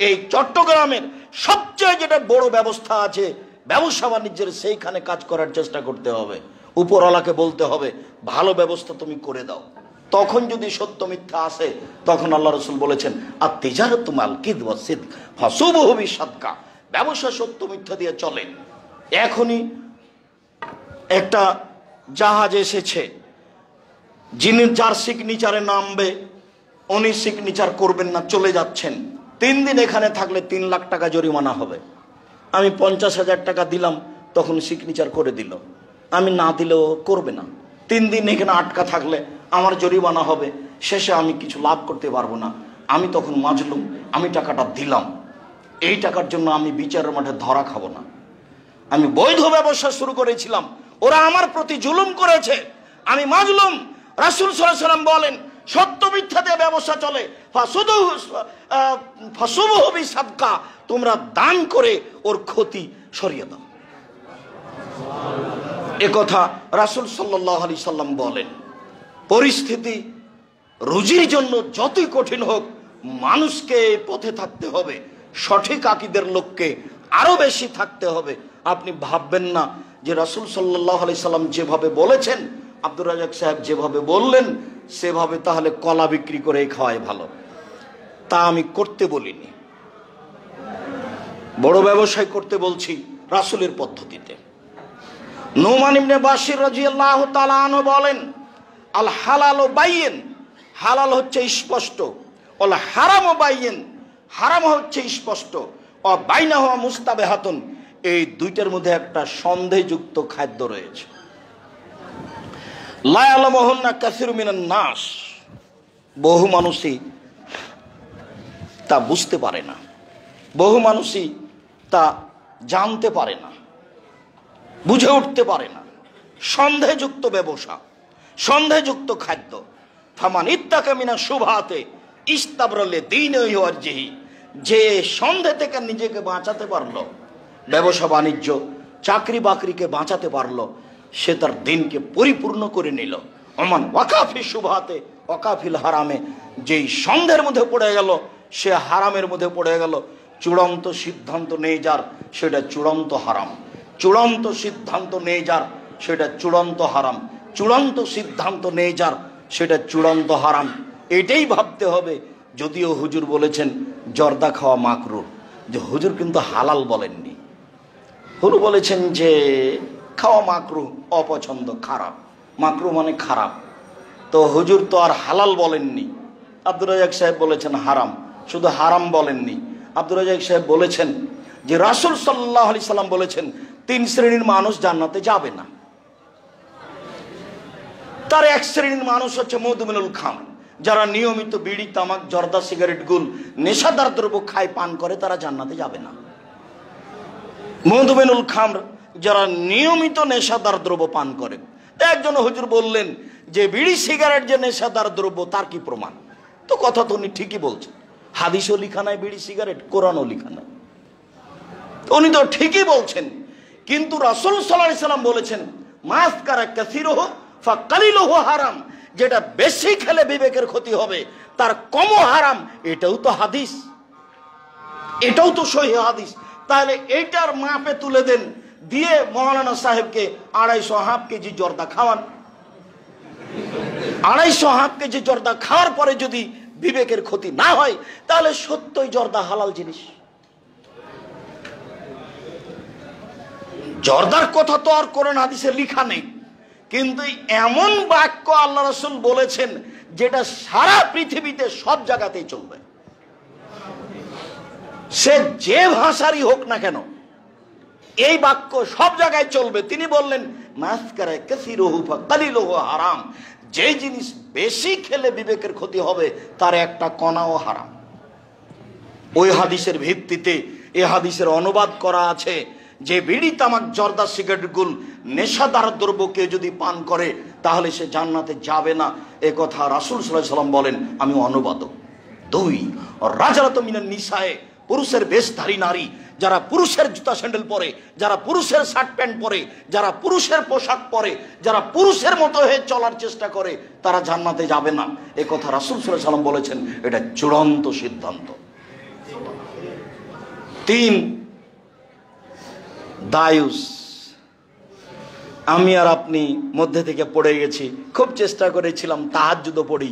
এই চট্টগ্রামের সবচেয়ে যেটা বড় ব্যবস্থা আছে ব্যবসা বাণিজ্যের, সেইখানে কাজ করার চেষ্টা করতে হবে। উপরওয়ালাকে বলতে হবে ভালো ব্যবস্থা তুমি করে দাও। তখন যদি সত্য মিথ্যা আসে তখন আল্লাহ রাসূল বলেছেন, আর তিজারাতু মাল কিযব ওয়াস সিদক ফাসুবুহু বিসাদকা, ব্যবসা সত্য মিথ্যা দিয়ে চলে। এখনই একটা জাহাজ এসেছে, যিনি যার সিগনেচারে নামবে উনি সিগনেচার করবেন না, চলে যাচ্ছেন। 3 দিন এখানে থাকলে 3 লাখ টাকা জরিমানা হবে। আমি 50,000 টাকা দিলাম, তখন সিগনেচার করে দিল। আমি না দিলেও করবে না। 3 দিন এখানে আটকা থাকলে আমার জরিমানা হবে, শেষে আমি কিছু লাভ করতে পারবো না। আমি তখন মাজলুম, আমি টাকাটা দিলাম, এই টাকার জন্য আমি বিচারের মাঠে ধরা খাবো না। আমি বৈধ ব্যবসা শুরু করেছিলাম, ওরা আমার প্রতি জুলুম করেছে, আমি মাজলুম। রাসূল সাল্লাল্লাহু আলাইহি ওয়াসাল্লাম বলেন, সত্য মিথ্যা দিয়ে ব্যবসা চলে, ফাসুবহু বিসাদকা, তোমরা দান করে ওর ক্ষতি সরিয়ে দাও। এ কথা রাসূল সাল্লাল্লাহু আলাইহি সাল্লাম বলেন। পরিস্থিতি রুজির জন্য যতই কঠিন হোক, মানুষকে পথে থাকতে হবে, সঠিক আকীদার লোককে আরো বেশি থাকতে হবে। আপনি ভাববেন না যে রাসূল সাল্লাল্লাহু আলাইহি সাল্লাম যেভাবে বলেছেন, আব্দুর রাজ্জাক সাহেব যেভাবে বললেন, সেভাবে তাহলে কলা বিক্রি করে খাওয়াই ভালো। তা আমি করতে বলিনি, বড় ব্যবসায় করতে বলছি রাসূলের পদ্ধতিতে। নুমান ইবনে বাশির রাদিয়াল্লাহু তাআলা আনহু বলেন, আল হালালু বাইয়িন, হালাল হচ্ছে স্পষ্ট, ওয়াল হারামু বাইয়িন, হারাম হচ্ছে স্পষ্ট, ও বাইনাহু মুস্তাবিহাতুন, এই দুইটার মধ্যে একটা সন্দেহযুক্ত খাদ্য রয়েছে। লা ইয়ালামুহুন্না কাসীরুম মিনান নাস, বহু মানুষই তা বুঝতে পারে না, বহু মানুষই তা জানতে পারে না, বুঝে উঠতে পারে না। সন্দেহযুক্ত ব্যবসা, সন্দেহযুক্ত খাদ্য। ফামান ইত্তাকা মিনা শুবহাতে ইস্তাবরালে দীনিহি ওয়া ওয়াজহিহি, যে সন্দেহ থেকে নিজেকে বাঁচাতে পারলো, ব্যবসা বাণিজ্য চাকরি বাকরিকে বাঁচাতে পারলো, সে তার দিনকে পরিপূর্ণ করে নিল। ওমান ওয়াকাফি শুবহাতে ওয়াকাফিল হারামে, যেই সন্দেহের মধ্যে পড়ে গেল সে হারামের মধ্যে পড়ে গেল। চূড়ান্ত সিদ্ধান্ত নেই যার, সেটা চূড়ান্ত হারাম। চূড়ান্ত সিদ্ধান্ত নেই যার, সেটা চূড়ান্ত হারাম। চূড়ান্ত সিদ্ধান্ত নেই যার, সেটা চূড়ান্ত হারাম। এটাই ভাবতে হবে। যদিও হুজুর বলেছেন জর্দা খাওয়া মাকরুহ, যে হুজুর কিন্তু হালাল বলেননি। হুজুর বলেছেন যে খাওয়া মাকরুহ, অপছন্দ, খারাপ। মাকরুহ মানে খারাপ, তো হুজুর তো আর হালাল বলেননি। আব্দুর রাজ্জাক সাহেব বলেছেন হারাম, শুধু হারাম বলেননি। আব্দুর রাজ্জাক সাহেব বলেছেন যে রাসূল সাল্লাল্লাহু আলাইহি সাল্লাম বলেছেন 3 শ্রেণীর মানুষ জান্নাতে যাবে না। তার 1 শ্রেণীর মানুষ হচ্ছে মদমিনুল খামর, যারা নিয়মিত বিড়ি, তামাক, জর্দা, সিগারেট, গুল, নেশাদার দ্রব্য খায়, পান করে, তারা জান্নাতে যাবে না। মদমিনুল খামর, যারা নিয়মিত নেশাদার দ্রব্য পান করে। একজন হুজুর বললেন যে বিড়ি সিগারেট যে নেশাদার দ্রব্য, তার কি প্রমাণ? তো কথা তো উনি ঠিকই বলছেন, হাদিসও লিখা নাই বিড়ি সিগারেট, কোরআনও লিখা নাই, উনি তো ঠিকই বলছেন। কিন্তু রাসূল সাল্লাল্লাহু আলাইহি সাল্লাম বলেছেন মাসকারা কাসীরুহু ফাকালিলুহু হারাম, যেটা বেশি খেলে বিবেকের ক্ষতি হবে তার কমও হারাম। এটাও তো হাদিস, এটাও তো সহিহ হাদিস। তাহলে এইটার মাপে তুলে দেন, দিয়ে মাওলানা সাহেবকে 250 কেজি জর্দা খাওয়ান। 250 কেজি জর্দা খাওয়ার পরে যদি বিবেকের ক্ষতি না হয়, তাহলে সত্যই জর্দা হালাল জিনিস। জর্দার কথা তো আর কোরআন হাদিসে লেখা নেই, কিন্তু এমন বাক্য আল্লাহ রাসূল বলেছেন যেটা সারা পৃথিবীতে সব জায়গাতেই চলবে, সে যে ভাষারই হোক না কেন, এই বাক্য সব জায়গায় চলবে। তিনি বললেন মাসকারা কাসীরুহু ফাকালিলুহু হারাম, যে জিনিস বেশি খেলে বিবেকের ক্ষতি হবে তার একটা কণাও হারাম। ওই হাদিসের ভিত্তিতে এই হাদিসের অনুবাদ করা আছে যে বিড়ি, তামাক, জর্দা, সিগারেট, গুল, নেশাদার দ্রব্য কেউ যদি পান করে তাহলে সে জান্নাতে যাবে না। এ কথা রাসূল সাল্লাল্লাহু আলাইহি সাল্লাম বলেন, আমি অনুবাদক। 2 রাজরাত মিনান নিসায়ে, পুরুষের বেশধারী নারী, যারা পুরুষের জুতা স্যান্ডেল পরে, যারা পুরুষের শার্ট প্যান্ট পরে, যারা পুরুষের পোশাক পরে, যারা পুরুষের মতো হয়ে চলার চেষ্টা করে, তারা জান্নাতে যাবে না। এ কথা রাসূল সাল্লাল্লাহু আলাইহি সাল্লাম বলেছেন, এটা চূড়ান্ত সিদ্ধান্ত। 3 দায়ুস, আমি আর আপনি মধ্যে থেকে পড়ে গেছি। খুব চেষ্টা করেছিলাম তাহাজ্জুদও পড়ি,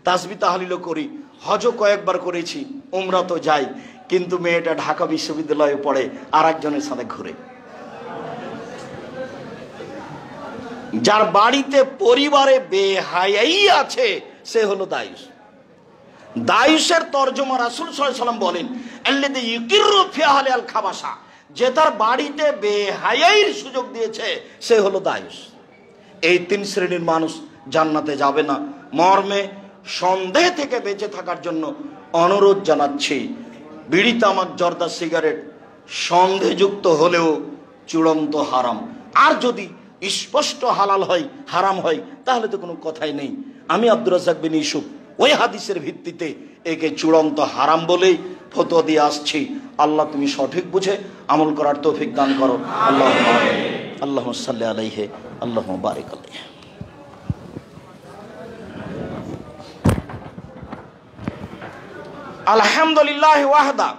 তাসবিহ তাহলিলও করি, হজও কয়েকবার করেছি, উমরা তো যাই। কিন্তু মেয়েটা ঢাকা বিশ্ববিদ্যালয়ে পড়ে আর একজনের সাথে ঘুরে। যার বাড়িতে পরিবারে বেহায়াই আছে সে হলো দায়ুস। দায়ুসের তর্জমা রাসূল সাল্লাল্লাহু আলাইহি ওয়াসাল্লাম বলেন আল্লাযী ইউকিরু ফি আহলি আল খাবাসা, যে তার বাড়িতে বেহায়াইর সুযোগ দিয়েছে সে হলো দায়ুস। এই তিন শ্রেণীর মানুষ জান্নাতে যাবে না মর্মে সন্দেহ থেকে বেঁচে থাকার জন্য অনুরোধ জানাচ্ছি। বিড়ি, তামাক, জর্দা, সিগারেট সন্দেহযুক্ত হলেও চূড়ান্ত হারাম। আর যদি স্পষ্ট হালাল হয়, হারাম হয়, তাহলে তো কোনো কথাই নেই। আমি আব্দুর রাজ্জাক বিন ইউসুফ ওই হাদিসের ভিত্তিতে একে চূড়ান্ত হারাম বলেই ফতোয়া দিয়ে আসছি। আল্লাহ তুমি সঠিক বুঝে আমল করার তৌফিক দান করো। আল্লাহুম্মা সাল্লি আলাইহি আল্লাহুম্মা বারিক আলাইহি। আলহামদুলিল্লাহ ওয়াহদা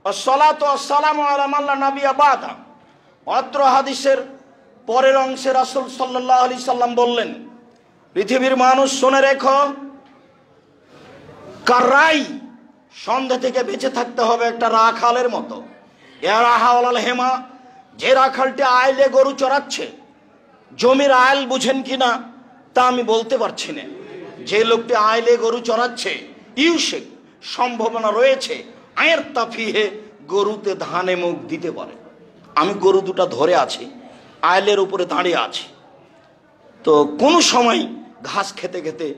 ওয়াসসালাতু ওয়াসসালামু আলা মান লা নাবিয়্যা বাদা। অত্র হাদিসের পরের অংশে রাসূল সাল্লাল্লাহু আলাইহি সাল্লাম বললেন, পৃথিবীর মানুষ শুনে রেখো, কারাই সন্দেহ থেকে বেঁচে থাকতে হবে একটা রাখালের মতো। ইয়ারাহাউল হেমা, যে রাখালটি আইলে গরু চড়াচ্ছে, জমির আইল বুঝেন কিনা তা আমি বলতে পারছি না। যে লোকটি আইলে গরু চড়াচ্ছে, ইউসেক সম্ভাবনা রয়েছে আয়ের তাফিহে গরুতে ধানে মুখ দিতে পারে। আমি গরু দুটা ধরে আছি, আইলের উপরে দাঁড়িয়ে আছি, তো কোনো সময় ঘাস খেতে খেতে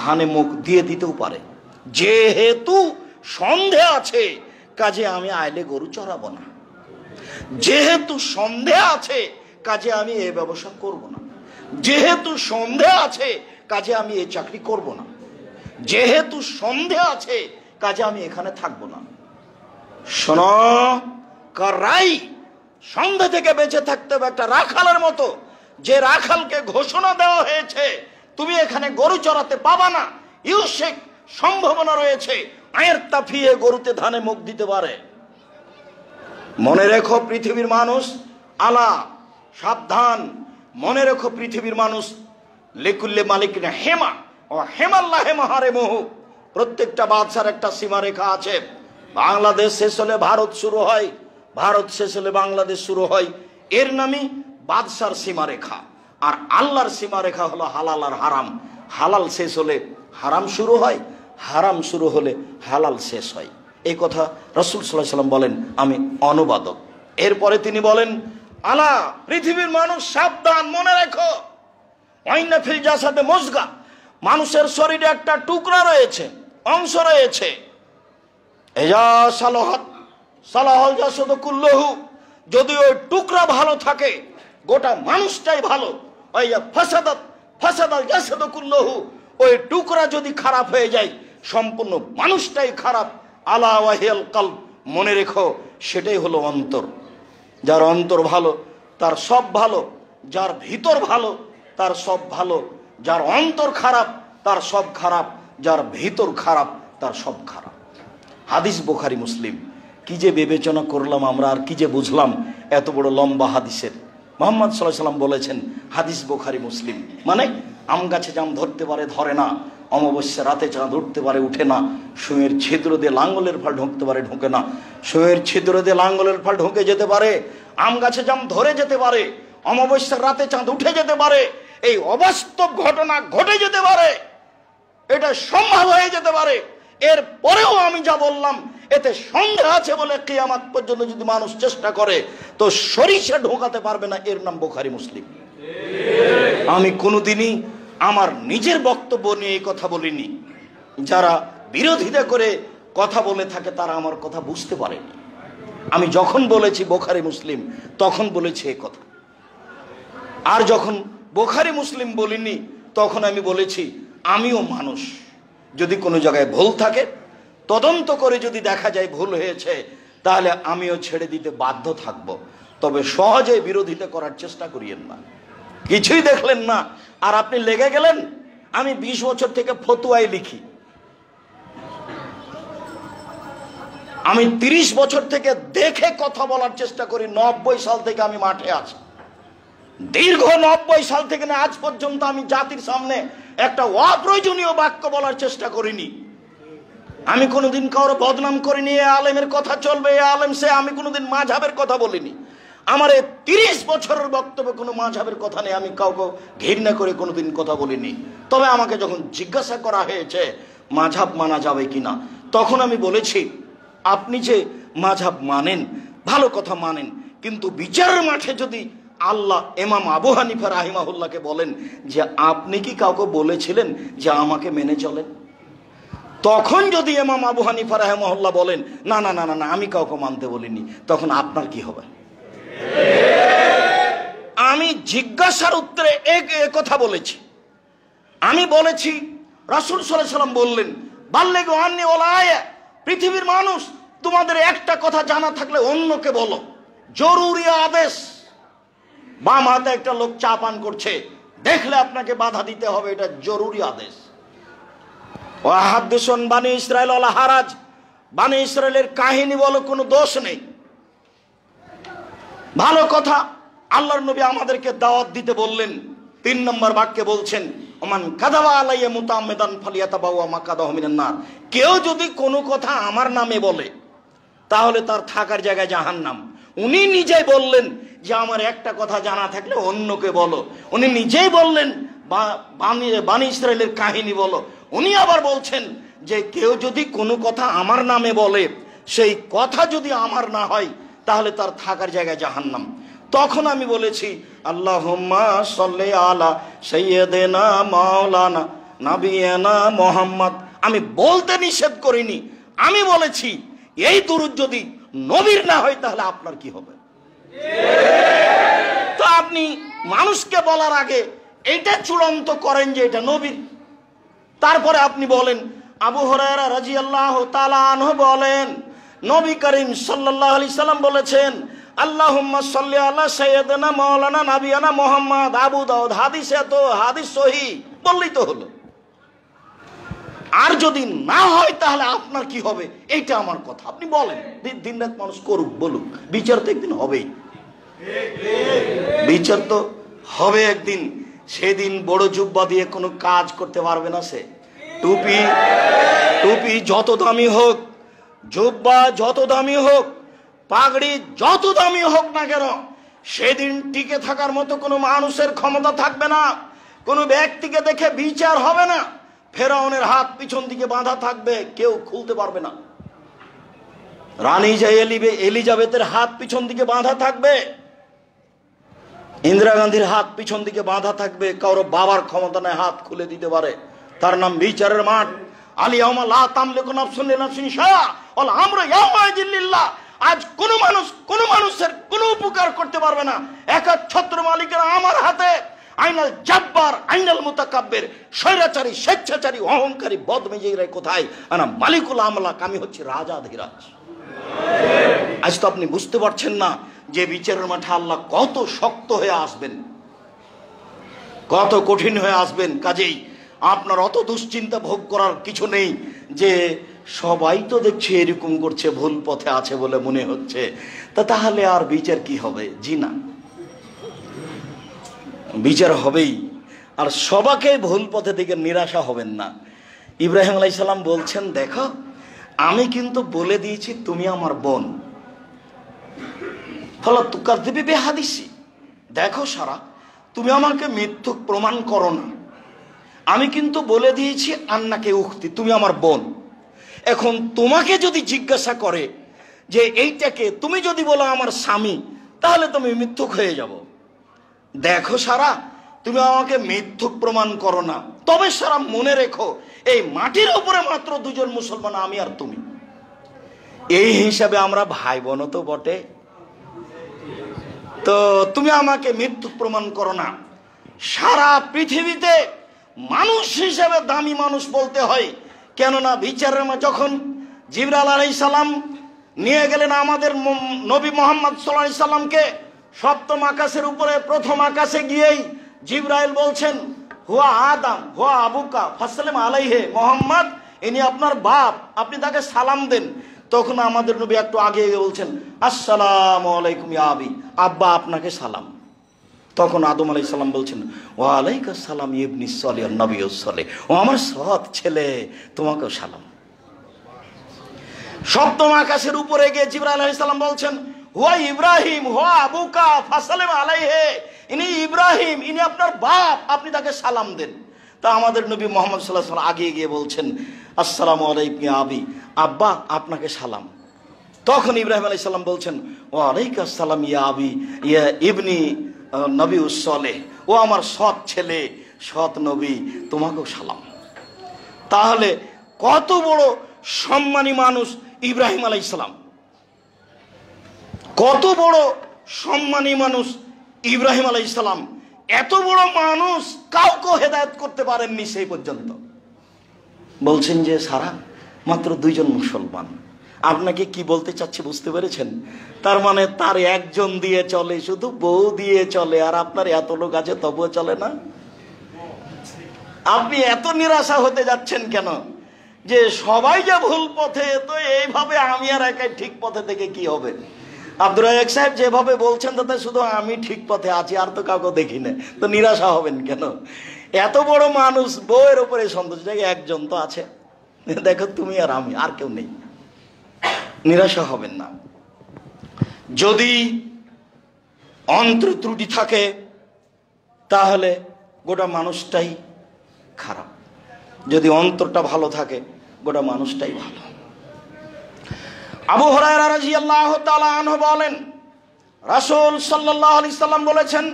ধানে মুখ দিয়ে দিতেও পারে। যেহেতু সন্দেহ আছে কাজে আমি আইলে গরু চড়াবো না। যেহেতু সন্দেহ আছে কাজে আমি এই ব্যবসা করব না। যেহেতু সন্দেহ আছে কাজে আমি এই চাকরি করব না। যেহেতু সন্দেহ আছে কাজে আমি এখানে থাকবো না। শোনো, কারাই সন্দেহ থেকে বেঁচে থাকতে হবে একটা রাখালের মতো। যে রাখালকে ঘোষণা দেওয়া হয়েছে তুমি এখানে গরু চড়াতে পাবা না, ইউসেক সম্ভাবনা রয়েছে আয়ের তাফিয়ে গরুতে ধানে মুখ দিতে পারে। মনে রেখো পৃথিবীর মানুষ, আলা সাবধান, মনে রেখো পৃথিবীর মানুষ, লিকুল্লে মালিকিনা হেমা ও হেমাল্লাহ হেমাহারে মোহ। প্রত্যেকটা বাদশার একটা সীমারেখা আছে। বাংলাদেশ শেষ হলে ভারত শুরু হয়, ভারত শেষ হলে বাংলাদেশ শুরু হয়। এর নামই বাদশার সীমারেখা। আর আল্লাহর সীমারেখা হলো হালাল আর হারাম। হালাল শেষ হলে হারাম শুরু হয়, হারাম শুরু হলে হালাল শেষ হয়। এই কথা রাসূল সাল্লাল্লাহু আলাইহি ওয়াসাল্লাম বলেন, আমি অনুবাদক। এরপরে তিনি বলেন, আলা পৃথিবীর মানুষ সাবধান, মনে রেখো, ওয়াইন্না ফিল জাসাদে মুজগা, মানুষের শরীরে একটা টুকরা রয়েছে, অংশ রয়েছে। এজা সালাহাত সালাহাল জাসাদু কুল্লুহু, যদি ওই টুকরা ভালো থাকে গোটা মানুষটাই ভালো। ওয়া ফাসাদাত ফাসাদাল জাসাদু কুল্লুহু, ওই টুকরা যদি খারাপ হয়ে যায় সম্পূর্ণ মানুষটাই খারাপ। আলা ওয়াহিয়াল কলব, মনে রেখো সেটাই হলো অন্তর। যার অন্তর ভালো তার সব ভালো, যার ভিতর ভালো তার সব ভালো। যার অন্তর খারাপ তার সব খারাপ, যার ভিতর খারাপ তার সব খারাপ। হাদিস বুখারী মুসলিম। কি যে বিবেচনা করলাম আমরা, আর কি যে বুঝলাম এত বড় লম্বা হাদিসের। মুহাম্মদ সাল্লাল্লাহু আলাইহি ওয়াসাল্লাম বলেছেন হাদিস বুখারী মুসলিম মানে আম গাছে জাম ধরতে পারে ধরে না, অমাবস্যা রাতে চাঁদ উঠতে পারে উঠে না, সুঁয়ের ছিদ্র দিয়ে লাঙ্গলের ফাল ঢুকতে পারে ঢোকে না, সুঁয়ের ছিদ্র দিয়ে লাঙ্গলের ফাল ঢুকে যেতে পারে, আম গাছে জাম ধরে যেতে পারে, অমাবস্যার রাতে চাঁদ উঠে যেতে পারে, এই অবাস্তব ঘটনা ঘটে যেতে পারে, এটা সম্ভব হয়ে যেতে পারে। এর পরেও আমি যা বললাম এতে সন্দেহ আছে বলে কিয়ামত পর্যন্ত যদি মানুষ চেষ্টা করে তো সরিষা ঢোকাতে পারবে না। এর নাম বুখারী মুসলিম। আমি কোনোদিনই আমার নিজের বক্তব্য নিয়ে এই কথা বলিনি। যারা বিরোধিতা করে কথা বলে থাকে তারা আমার কথা বুঝতে পারেনি। আমি যখন বলেছি বুখারী মুসলিম তখন বলেছি এই কথা। আর যখন বুখারী মুসলিম বলিনি তখন আমি বলেছি আমিও মানুষ, যদি কোনো জায়গায় ভুল থাকে তদন্ত করে যদি দেখা যায় ভুল হয়েছে তাহলে আমিও ছেড়ে দিতে বাধ্য থাকব। তবে সহজে বিরোধিতা করার চেষ্টা করিয়েন না। কিছুই দেখলেন না আর আপনি লেগে গেলেন। আমি 20 বছর থেকে ফতোয়াই লিখি। আমি 30 বছর থেকে দেখে কথা বলার চেষ্টা করি। 90 সাল থেকে আমি মাঠে আছি। দীর্ঘ 90 সাল থেকে না আজ পর্যন্ত আমি জাতির সামনে একটা অপ্রয়োজনীয় বাক্য বলার চেষ্টা করিনি। আমি কোনোদিন কারো বদনাম করিনি, এ আলেমের কথা চলবে, এ আলেম সে, আমি কোনোদিন মাযহাবের কথা বলিনি। আমার এই 30 বছরের বক্তব্যে কোনো মাযহাবের কথা নেই, আমি কাউকে ঘৃণা করে কোনোদিন কথা বলিনি। তবে আমাকে যখন জিজ্ঞাসা করা হয়েছে মাযহাব মানা যাবে কিনা, তখন আমি বলেছি আপনি যে মাযহাব মানেন ভালো কথা মানেন, কিন্তু বিচারের মাঠে যদি আল্লাহ ইমাম আবু হানিফা রাহিমাহুল্লাহকে বলেন যে আপনি কি কাউকে বলেছিলেন যে আমাকে মেনে চলেন, তখন যদি ইমাম আবু হানিফা রাহিমাহুল্লাহ বলেন না না না না আমি কাউকে মানতে বলিনি, তখন আপনার কি হবে? আমি জিজ্ঞাসার উত্তরে এক কথা বলেছি। আমি বলেছি রাসূল সাল্লাল্লাহু আলাইহি ওয়াসাল্লাম বললেন বাল্লিগু আন্নী ওয়ালা আয়া, পৃথিবীর মানুষ তোমাদের একটা কথা জানা থাকলে অন্যকে বলো, জরুরি আদেশ। বাম হাতে একটা লোক চা পান করছে, দেখলে আপনাকে বাধা দিতে হবে, এটা জরুরি আদেশ। ওয়াহাদিসুন বানি ইসরাইল ওয়ালা হারাজ, বানি ইসরাইলের কাহিনী বলো, কোনো দোষ নেই, ভালো কথা। আল্লাহর নবী আমাদেরকে দাওয়াত দিতে বললেন, 3 নম্বর বাক্যে বলছেন ওমান কাযাবা আলাইয়া মুতাআম্মিদান ফালিয়াতাবাওয়া মাকাদাহু মিনান নার, কেউ যদি কোনো কথা আমার নামে বলে তাহলে তার থাকার জায়গায় জাহান্নাম। উনি নিজেই বললেন যে আমার একটা কথা জানা থাকলে অন্যকে বলো, উনি নিজেই বললেন বানি ইসরাইলের কাহিনী বলো। উনি আবার বলছেন যে কেউ যদি কোনো কথা আমার নামে বলে, সেই কথা যদি আমার না হয় তাহলে তার থাকার জায়গায় জাহান্নাম। তখন আমি বলেছি আল্লাহুম্মা সাল্লি আলা সাইয়্যিদিনা মাওলানা নাবিয়ানা মুহাম্মদ। আমি বলতে নিষেধ করিনি, আমি বলেছি এই দুরূদ যদি নবীর না হয় তাহলে আপনার কি হবে? তো আপনি মানুষকে বলার আগে এটা চূড়ান্ত করেন যে এটা নবীর, তারপরে আপনি বলেন আবু হুরায়রা রাদিয়াল্লাহু তাআলা আনহু বলেন নবী করিম সাল্লাল্লাহু আলাইহি সাল্লাম বলেছেন আল্লাহুম্মা সাল্লি আলা সাইয়্যিদিনা মাওলানা নাবিয়ানা মুহাম্মদ। আবু দাউদ, হাদিসে তো হাদিস সহিহ, বললেই তো হলো। আর যদি না হয় তাহলে আপনার কি হবে, এইটা আমার কথা, আপনি বলেন। দিনরাত মানুষ করুক বলুক, বিচার তো একদিন হবেই, বিচার তো হবে একদিন। সেদিন বড় জুব্বা দিয়ে কোনো কাজ করতে পারবে না সে। টুপি যত দামি হোক, জুব্বা যত দামি হোক, পাগড়ি যত দামি হোক না কেন, সেদিন টিকে থাকার মতো কোনো মানুষের ক্ষমতা থাকবে না। কোনো ব্যক্তিকে দেখে বিচার হবে না। ফেরাউনের হাত পিছন দিকে বাঁধা থাকবে, কেউ খুলতে পারবে না। রানী এলিজাবেথের হাত পিছন দিকে বাঁধা থাকবে, ইন্দিরা গান্ধীর হাত পিছন দিকে বাঁধা থাকবে, কারো বাবার ক্ষমতা নেই হাত খুলে দিতে পারে। তার নাম বিচারের মাঠ। আলিয়াউমা লা তামলিকু নাফসুন লিনাফসিন শাইআ ওয়াল আমরু ইয়াওমাইযিন লিল্লাহ। আজ কোন মানুষের কোনো উপকার করতে পারবে না, একচ্ছত্র মালিকের আমার হাতে। আইনাল জাব্বার আইনাল মুতাকাব্বির, স্বৈরাচারী, স্বেচ্ছাচারী, অহংকারী, বদমেজাজরা কোথায়? আনা মালিকুল আমলাক, আমি হচ্ছে রাজাধিরাজ। আজ তো আপনি বুঝতে পারছেন না যে বিচারের মাঠে আল্লাহ কত শক্ত হয়ে আসবেন, কত কঠিন হয়ে আসবেন। কাজেই আপনার অত দুশ্চিন্তা ভোগ করার কিছু নেই যে সবাই তো দেখছে এরকম করছে, ভুল পথে আছে বলে মনে হচ্ছে, তাহলে আর বিচার কি হবে? জি না, বিচার হবেই। আর সবাকে ভুল পথে দিকে নিরাশা হবেন না। ইব্রাহিম আলাইহিস সালাম বলছেন দেখো আমি কিন্তু বলে দিয়েছি তুমি আমার বোন, ফলে তুকার দিবি বেহাদিসি, দেখো সারা তুমি আমাকে মিথ্যুক প্রমাণ করো না। আমি কিন্তু বলে দিয়েছি আন্নাকে উক্তি, তুমি আমার বোন। এখন তোমাকে যদি জিজ্ঞাসা করে যে এইটাকে, তুমি যদি বলো আমার স্বামী, তাহলে তুমি মিথ্যুক হয়ে যাব। দেখো সারা তুমি আমাকে মিথ্যুক প্রমাণ করো না, তবে সারা মনে রেখো এই মাটির উপরে মাত্র দুজন মুসলমান, আমি আর তুমি। এই হিসাবে আমরা ভাই বোন তো বটে, তো তুমি আমাকে মিথ্যুক প্রমাণ করো না। সারা পৃথিবীতে মানুষ হিসেবে দামি মানুষ বলতে হয়, কেননা বিচারের যখন জিবরাইল আলাইহিস সালাম নিয়ে গেলেন আমাদের নবী মুহাম্মদ সাল্লাল্লাহু আলাইহি সাল্লামকে সপ্তম আকাশের উপরে, প্রথম আকাশে গিয়েই জিবরাইল বলছেন হুয়া আদম হুয়া আবুকা ফাসসালিম আলাইহি, মোহাম্মদ ইনি আপনার বাপ, আপনি তাকে সালাম দেন। তখন আমাদের নবী একটু আগে বলছেন আসসালামু আলাইকুম ইয়া আবি, আব্বা আপনাকে সালাম। তখন আদম আলাইহিস সালাম বলছেন ওয়া আলাইকাস সালাম ইবনি সালিহ নবিয়ুস সালেহ, ও আমার সৎ ছেলে তোমাকেও সালাম। সপ্তম আকাশের উপরে গিয়ে জিবরাইল আলাইহিস সালাম বলছেন, হুয়া ইব্রাহিম হুয়া আবুকা ফাসালিম আলাইহি, ইনি ইব্রাহিম, ইনি আপনার বাপ, আপনি তাকে সালাম দেন। তা আমাদের নবী মুহাম্মদ সাল্লাল্লাহু আলাইহি ওয়াসাল্লাম আগিয়ে গিয়ে বলছেন, আসসালামু আলাইকুম ইয়া আবি, আব্বা আপনাকে সালাম। তখন ইব্রাহিম আলাইহিস সালাম বলছেন, ওয়া আলাইকা আসসালাম ইয়া আবি ইয়া ইবনি নবী সালেহ, ও আমার সৎ ছেলে, সৎ নবী, তোমাকেও সালাম। তাহলে কত বড় সম্মানী মানুষ ইব্রাহিম আলাইহিস সালাম, কত বড় সম্মানী মানুষ ইব্রাহিম আলাইহিস সালাম। এত বড় মানুষ কাউকে হেদায়েত করতে পারেননি সেই পর্যন্ত। বলছেন যে সারা মাত্র 2 জন মুসলমান। আপনাকে কি বলতে চাচ্ছি বুঝতে পেরেছেন? তার মানে তার একজন দিয়ে চলে, শুধু বউ দিয়ে চলে, আর আপনার এত লোক আছে তবুও চলে না। আপনি এত নিরাশা হতে যাচ্ছেন কেন? যে সবাই যে ভুল পথে, তো এইভাবে আমি আর একাই ঠিক পথে থেকে কি হবে? আব্দুর রাজ্জাক সাহেব যেভাবে বলছেন তাতে শুধু আমি ঠিক পথে আছি, আর তো কাউকে দেখি না, তো নিরাশা হবেন কেন? এত বড় মানুষ, বউয়ের উপরে সন্তোষ, একজন তো আছে, দেখো তুমি আর আমি, আর কেউ নেই। নিরাশা হবেন না। যদি অন্তর ত্রুটি থাকে তাহলে গোটা মানুষটাই খারাপ, যদি অন্তরটা ভালো থাকে গোটা মানুষটাই ভালো। আবু হুরায়রা রাদিয়াল্লাহু তাআলা আনহু বলেন, রাসূল সাল্লাল্লাহু আলাইহি সাল্লাম বলেছেন,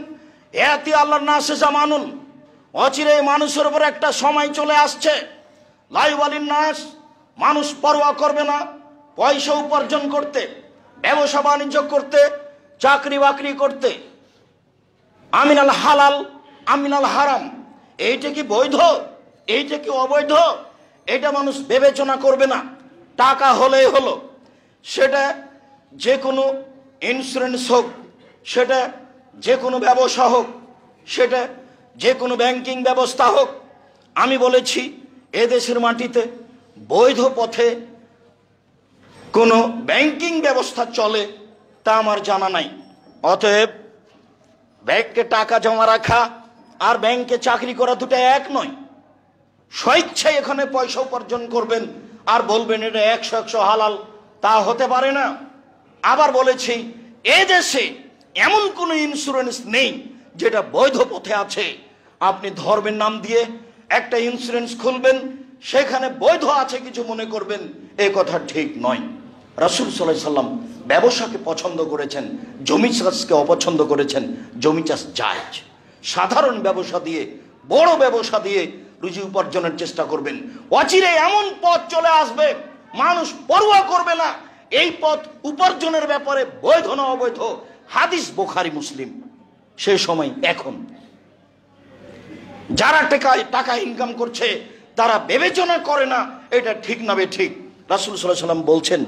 ইয়াতি আল্লাহর নাসে জামানুন, অচিরেই মানুষের উপর একটা সময় চলে আসছে, লা ইউবালিন নাস, মানুষ পরোয়া করবে না পয়সা উপার্জন করতে, ব্যবসা বাণিজ্য করতে, চাকরি বাকরি করতে, আমিনাল হালাল আমিনাল হারাম, এইটা কি বৈধ, এইটা কি অবৈধ, এটা মানুষ বিবেচনা করবে না। টাকা হলেই হলো, সেটা যে কোনো ইন্স্যুরেন্স হোক, সেটা যে কোনো ব্যবসা হোক, সেটা যে কোনো ব্যাংকিং ব্যবস্থা হোক। আমি বলেছি এদেশের মাটিতে বৈধ পথে কোনো ব্যাংকিং ব্যবস্থা চলে তা আমার জানা নাই। অতএব ব্যাংকে টাকা জমা রাখা আর ব্যাংকে চাকরি করা দুটো এক নয়। স্বেচ্ছায় এখানে পয়সা উপার্জন করবেন আর বলবেন এটা 100% হালাল, তা হতে পারে না। আবার বলেছি এদেশে এমন কোনো ইন্স্যুরেন্স নেই যেটা বৈধ পথে আছে। আপনি ধর্মের নাম দিয়ে একটা ইন্স্যুরেন্স খুলবেন, সেখানে বৈধ আছে কিছু মনে করবেন, এ কথা ঠিক নয়। রাসূল সাল্লাল্লাহু আলাইহি সাল্লাম ব্যবসাকে পছন্দ করেছেন, জমি চাষকে অপছন্দ করেছেন। জমি চাষ জায়েজ, সাধারণ ব্যবসা দিয়ে, বড় ব্যবসা দিয়ে রুজি উপার্জনের চেষ্টা করবেন। অচিরে এমন পথ চলে আসবে মানুষ পরোয়া করবে না এই পথ উপার্জনের ব্যাপারে বৈধ না অবৈধ। হাদিস বুখারী মুসলিম। সেই সময় এখন যারা টাকা ইনকাম করছে তারা বিবেচনা করে না এটা ঠিক না বেঠিক। রাসূল সাল্লাল্লাহু আলাইহি সাল্লাম বলছেন,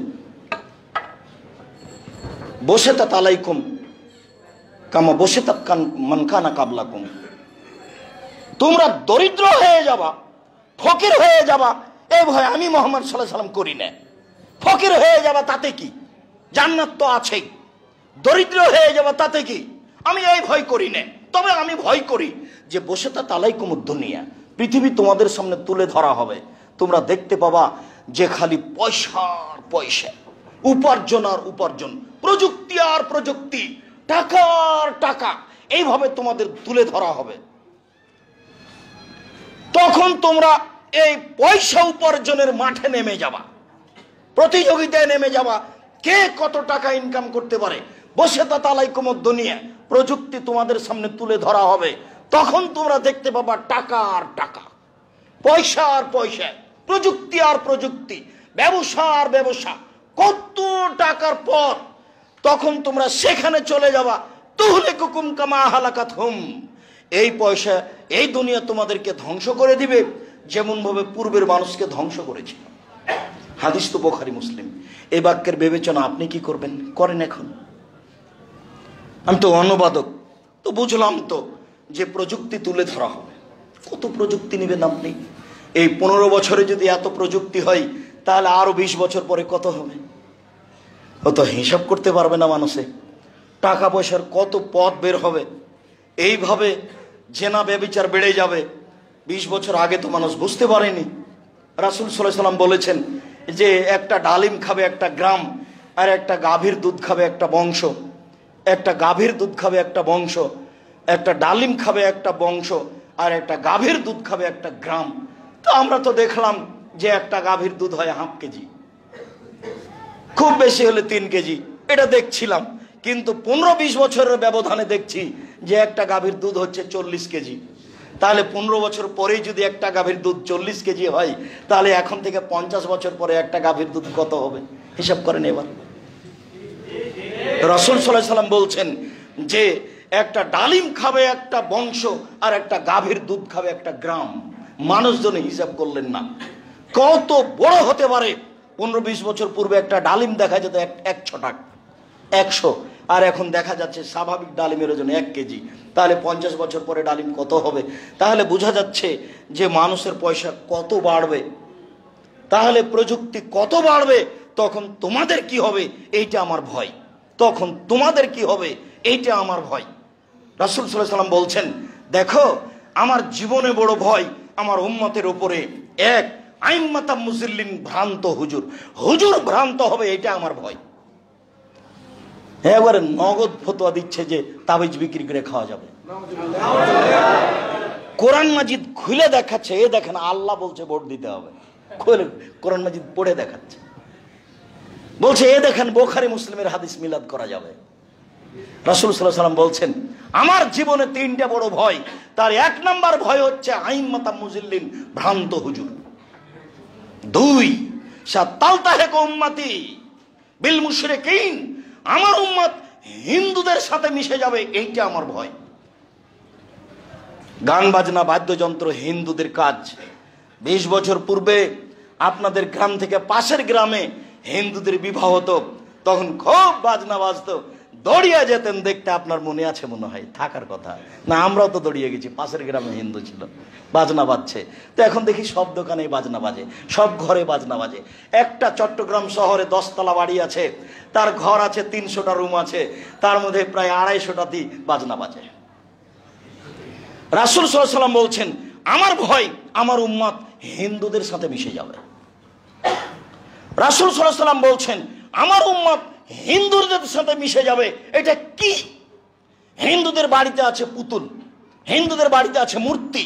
বসেতাত আলাইকুম কামা বসেতাত মান কানা কাবলাকুম, তোমরা দরিদ্র হয়ে যাবা, ফকির হয়ে যাবা, এই ভয় আমি মুহাম্মদ সাল্লাল্লাহু আলাইহি সাল্লাম করি না। ফকির হয়ে যাবা তাতে কি, জান্নাত তো আছেই। দরিদ্র হয়ে যাবা তাতে কি, আমি এই ভয় করি না। তবে আমি ভয় করি যে বসেতাত আলাইকুম দুনিয়া, পৃথিবী তোমাদের সামনে তুলে ধরা হবে, তোমরা দেখতে পাবা যে খালি পয়সার পয়সা, উপার্জন আর উপার্জন, প্রযুক্তি আর প্রযুক্তি, টাকার টাকা, এইভাবে তোমাদের তুলে ধরা হবে। তখন তোমরা এই পয়সা উপার্জনের মাঠে নেমে যাবা, প্রতিযোগিতায় নেমে যাবা, কে কত টাকা ইনকাম করতে পারে। বসেতাত আলাইকুম দুনিয়া, প্রযুক্তি তোমাদের সামনে তুলে ধরা হবে। তখন তোমরা দেখতে পাবা টাকা আর টাকা, পয়সা আর পয়সা, প্রযুক্তি আর প্রযুক্তি, ব্যবসা আর ব্যবসা, কত টাকার পথ। তখন তোমরা সেখানে চলে যাবা। তুহলিকুকুম কামা হালাকাতহুম, এই পয়সা এই দুনিয়া তোমাদেরকে ধ্বংস করে দিবে যেমন ভাবে পূর্বের মানুষকে ধ্বংস করেছিল। হাদিস তো বুখারী মুসলিম। এই বাক্যের বিবেচনা আপনি কি করবেন, করেন এখন? আমি তো অনুবাদক, তো বুঝলাম তো যে প্রযুক্তি তুলে ধরা হবে। কত প্রযুক্তি নেবেন আপনি? এই 15 বছরে যদি এত প্রযুক্তি হয় তাহলে আরো 20 বছর পরে কত হবে? অত হিসাব করতে পারবে না মানুষে। টাকা পয়সার কত পথ বের হবে, এইভাবে জেনা ব্যভিচার বেড়ে যাবে। 20 বছর আগে তো মানুষ বুঝতে পারেনি। রাসূল সাল্লাল্লাহু আলাইহি সাল্লাম বলেছেন, যে একটা ডালিম খাবে একটা গ্রাম, আর একটা গাভীর দুধ খাবে একটা বংশ, একটা গাভীর দুধ খাবে একটা বংশ, একটা ডালিম খাবে একটা বংশ, আর একটা গাভীর দুধ খাবে একটা গ্রাম। তো আমরা তো দেখলাম যে একটা গাভীর দুধ হয় 1/2 কেজি, খুব বেশি হলে 3 কেজি, এটা দেখছিলাম। কিন্তু 15-20 বছরের ব্যবধানে দেখছি যে একটা গাভীর দুধ হচ্ছে 40 কেজি। তাহলে 15 বছর পরেই যদি একটা গাভীর দুধ 40 কেজি হয়, তাহলে এখন থেকে 50 বছর পরে একটা গাভীর দুধ কত হবে হিসাব করেন এবার। রাসূল সাল্লাল্লাহু আলাইহি সাল্লাম বলছেন যে একটা ডালিম খাবে একটা বংশ, আর একটা গাভীর দুধ খাবে একটা গ্রাম। মানুষজন হিসাব করলেন না কত বড় হতে পারে। 15-20 বছর পূর্বে একটা ডালিম দেখা যেত 100 টাকা, 100, আর এখন দেখা যাচ্ছে স্বাভাবিক ডালিমের ওজন 1 কেজি। তাহলে 50 বছর পরে ডালিম কত হবে? তাহলে বোঝা যাচ্ছে যে মানুষের পয়সা কত বাড়বে, তাহলে প্রযুক্তি কত বাড়বে। তখন তোমাদের কি হবে এইটা আমার ভয়, তখন তোমাদের কি হবে এইটা আমার ভয়। রাসূল সাল্লাল্লাহু আলাইহি সাল্লাম বলছেন, দেখো আমার জীবনে বড় ভয় আমার উম্মতের উপরে এক আইম্মাতা মুজিল্লিন, ভ্রান্ত হুজুর, হুজুর ভ্রান্ত হবে, এটা আমার ভয়। এবারে নগদ ফতোয়া দিচ্ছে যে তাবিজ বিক্রি করে খাওয়া যাবে। কোরআন মাজিদ খুলে দেখাচ্ছে, এ দেখেন আল্লাহ বলছে ভোট দিতে হবে, খুলে কোরআন মাজিদ পড়ে দেখাচ্ছে, বলছে এ দেখেন বুখারী মুসলিমের হাদিস মিলাদ করা যাবে। রাসূল সাল্লাল্লাহু আলাইহি সাল্লাম বলছেন আমার জীবনে 3টা বড় ভয়, তার 1 নাম্বার ভয় হচ্ছে আইম্মাতা মুজিল্লিন, ভ্রান্ত হুজুর। 2 সাতালতাহে উম্মতি বিল মুশরিকিন, আমার উম্মত হিন্দুদের সাথে মিশে যাবে, এইটা আমার ভয়। গান বাজনা বাদ্যযন্ত্র হিন্দুদের কাজ। 20 বছর পূর্বে আপনাদের গ্রাম থেকে পাশের গ্রামে হিন্দুদের বিবাহ হতো, তখন খুব বাজনা বাজতো, দৌড়িয়ে যেতেন দেখতে। আপনার মনে আছে মনে হয়, থাকার কথা না, আমরাও তো দৌড়িয়ে গেছি, পাশের গ্রামে হিন্দু ছিল, বাজনা বাজছে। তো এখন দেখি সব দোকানে বাজনা বাজে, সব ঘরে বাজনা বাজে। একটা চট্টগ্রাম শহরে 10 তলা বাড়ি আছে, তার ঘর আছে 300টা রুম আছে, তার মধ্যে প্রায় 250টাতে বাজনা বাজে। রাসূল সাল্লাল্লাহু আলাইহি সাল্লাম বলছেন আমার ভয় আমার উম্মত হিন্দুদের সাথে মিশে যাবে। রাসূল সাল্লাল্লাহু আলাইহি সাল্লাম বলছেন আমার উম্মত হিন্দুদের সাথে মিশে যাবে। এটা কি? হিন্দুদের বাড়িতে আছে পুতুল, হিন্দুদের বাড়িতে আছে মূর্তি,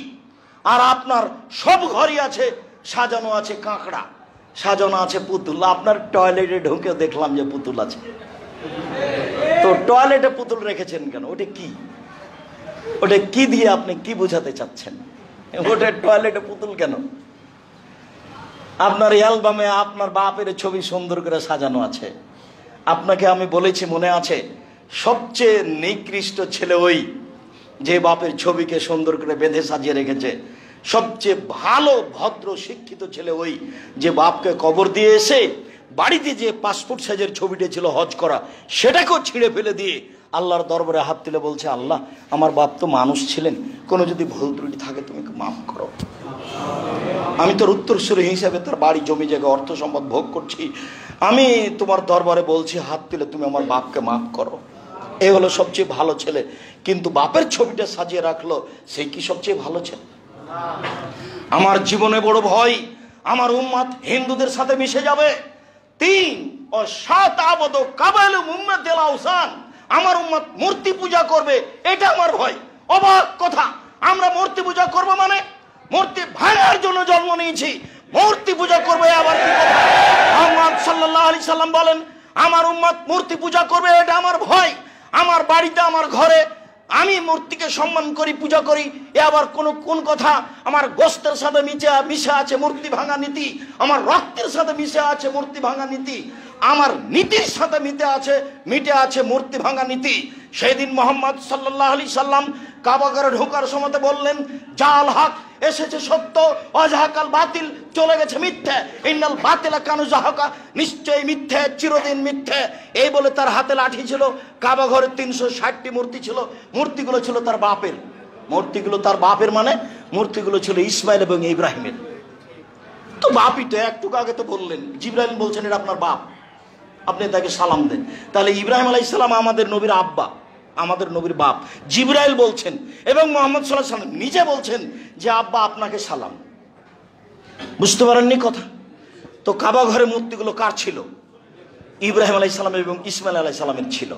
আর আপনার সব ঘরই আছে সাজানো আছে কাঁকড়া, সাজানো আছে পুতুল। আপনার টয়লেটে ঢুকে দেখলাম যে পুতুল আছে, তো টয়লেটে পুতুল রেখেছেন কেন? ওটা কি? ওটা কি দিয়ে আপনি কি বোঝাতে চাচ্ছেন? ওটা টয়লেটে পুতুল কেন? আপনার অ্যালবামে আপনার বাপের ছবি সুন্দর করে সাজানো আছে। আপনাকে আমি বলেছি মনে আছে, সবচেয়ে নিকৃষ্ট ছেলে ওই যে বাপের ছবিকে সুন্দর করে বেঁধে সাজিয়ে রেখেছে। সবচেয়ে ভালো ভদ্র শিক্ষিত ছেলে ওই যে বাপকে কবর দিয়ে এসে বাড়িতে যে পাসপোর্ট সাইজের ছবিটা ছিল হজ করা, সেটাকেও ছিঁড়ে ফেলে দিয়ে আল্লাহর দরবারে হাত তুলে বলছে, আল্লাহ আমার বাপ তো মানুষ ছিলেন, কোনো যদি ভুল ত্রুটি থাকে তুমি মাফ করো। আমি তোর উত্তরসূরি হিসেবে তার বাড়ি জমি জায়গা অর্থ সম্পদ ভোগ করছি, আমি তোমার দরবারে বলছি হাত তুলে তুমি আমার বাপকে মাফ করো। এ হলো সবচেয়ে ভালো ছেলে। কিন্তু বাপের ছবিটা সাজিয়ে রাখলো, সেই কি সবচেয়ে ভালো ছেলে? আমার জীবনে বড় ভয় আমার উম্মত হিন্দুদের সাথে মিশে যাবে। 3 ও 7 আবদ কাবাল উম্মতুল আওসান, আমার উম্মত মূর্তি পূজা করবে, এটা আমার ভয়। অবাক কথা, আমরা মূর্তি পূজা করব মানে মূর্তি ভাঙার জন্য জন্ম নিয়েছি, মূর্তি পূজা করবে আবার কি কথা? মুহাম্মদ সাল্লাল্লাহু আলাইহি সাল্লাম বলেন আমার উম্মত মূর্তি পূজা করবে, এটা আমার ভয়। আমার বাড়িতে আমার ঘরে আমি মূর্তিকে সম্মান করি, পূজা করি, এ আবার কোন কথা? আমার গোশতের সাথে মিশে আছে মূর্তি ভাঙা নীতি, আমার রক্তের সাথে মিশে আছে মূর্তি ভাঙা নীতি, আমার নীতির সাথে মিটে আছে মূর্তি ভাঙা নীতি। সেদিন মুহাম্মদ সাল্লাল্লাহু আলাইহি সাল্লাম কাবা ঘরে ঢোকার সময় বললেন, জাল হক এসেছে সত্য, অজাহাকাল বাতিল চলে গেছে মিথ্যে, ইন্নাল বাতিলা কানু জাহাকা, নিশ্চয়ই মিথ্যে, চিরদিন মিথ্যে। এই বলে তার হাতে লাঠি ছিল। কাবা ঘরে 360টি মূর্তি ছিল, মূর্তিগুলো ছিল তার বাপের, মূর্তিগুলো তার বাপের মানে মূর্তিগুলো ছিল ইসমাইল এবং ইব্রাহিমের। তো বাপই তো, একটু আগে তো বললেন, জিবরাইল বলছেন এটা আপনার বাপ, আপনি তাকে সালাম দেন। তাহলে ইব্রাহিম আলাইহিস সালাম আমাদের নবীর আব্বা, আমাদের নবীর বাপ। জিবরাইল বলছেন এবং মুহাম্মদ সাল্লাল্লাহু আলাইহি ওয়াসাল্লাম নিজে বলছেন যে আব্বা আপনাকে সালাম। বুঝতে পারেননি কথা? তো তো কাবা ঘরের মূর্তিগুলো কার ছিল? ইব্রাহিম আলাইহিস সালাম এবং ইসমাইল আলাইহিস সালামের ছিল।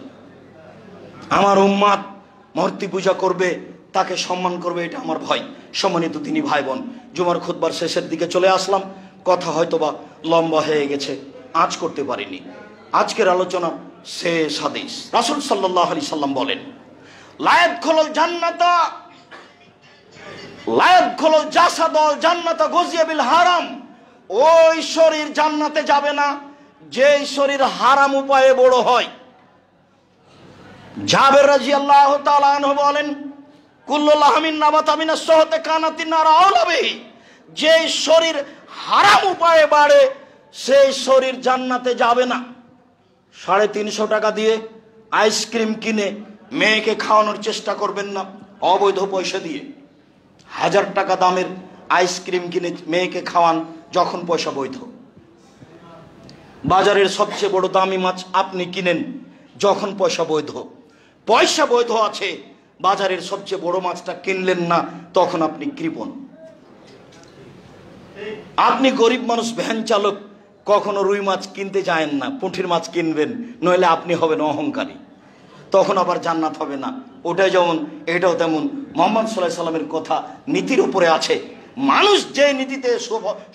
আমার উম্মাত মূর্তি পূজা করবে, তাকে সম্মান করবে, এটা আমার ভয়। সম্মানিত তিনি ভাই বোন, জুমার খুতবার শেষের দিকে চলে আসলাম। কথা হয়তোবা লম্বা হয়ে গেছে, আজ করতে পারিনি। আজকের আলোচনা শেষ হাদিস। রাসূল সাল্লাল্লাহু আলাইহি সাল্লাম বলেন, লা ইয়াদখুলুল জান্নাতা লা ইয়াদখুলুল জাসাদুল জান্নাতা গুযিয়া বিল হারাম। ওই শরীর জান্নাতে যাবে না যে শরীর হারাম উপায়ে বড় হয়। জাবের রাদিয়াল্লাহু তাআলা আনহু বলেন, কুল্লু লাহমিন নাবাতা মিনাস সুহতি কানাতিন নার আওলা বিহি। যে শরীর হারাম উপায়ে বাড়ে সেই শরীর জান্নাতে যাবে না। 350 টাকা দিয়ে আইসক্রিম কিনে মেয়েকে খাওয়ানোর চেষ্টা করবেন না অবৈধ পয়সা দিয়ে। 1000 টাকা দামের আইসক্রিম কিনে মেয়েকে খাওয়ান যখন পয়সা বৈধ। বাজারের সবচেয়ে বড় দামি মাছ আপনি কিনেন যখন পয়সা বৈধ। পয়সা বৈধ আছে, বাজারের সবচেয়ে বড় মাছটা কিনলেন না, তখন আপনি কৃপণ। আপনি গরিব মানুষ, ভ্যান চালক, কখনো রুই মাছ কিনতে যায়েন না, পুঁটির মাছ কিনবেন, নইলে আপনি হবেন অহংকারী, তখন আবার জান্নাত হবে না। ওটাই যেমন এটাও তেমন। মুহাম্মদ সাল্লাল্লাহু আলাইহি সাল্লামের কথা নীতির উপরে আছে। মানুষ যে নীতিতে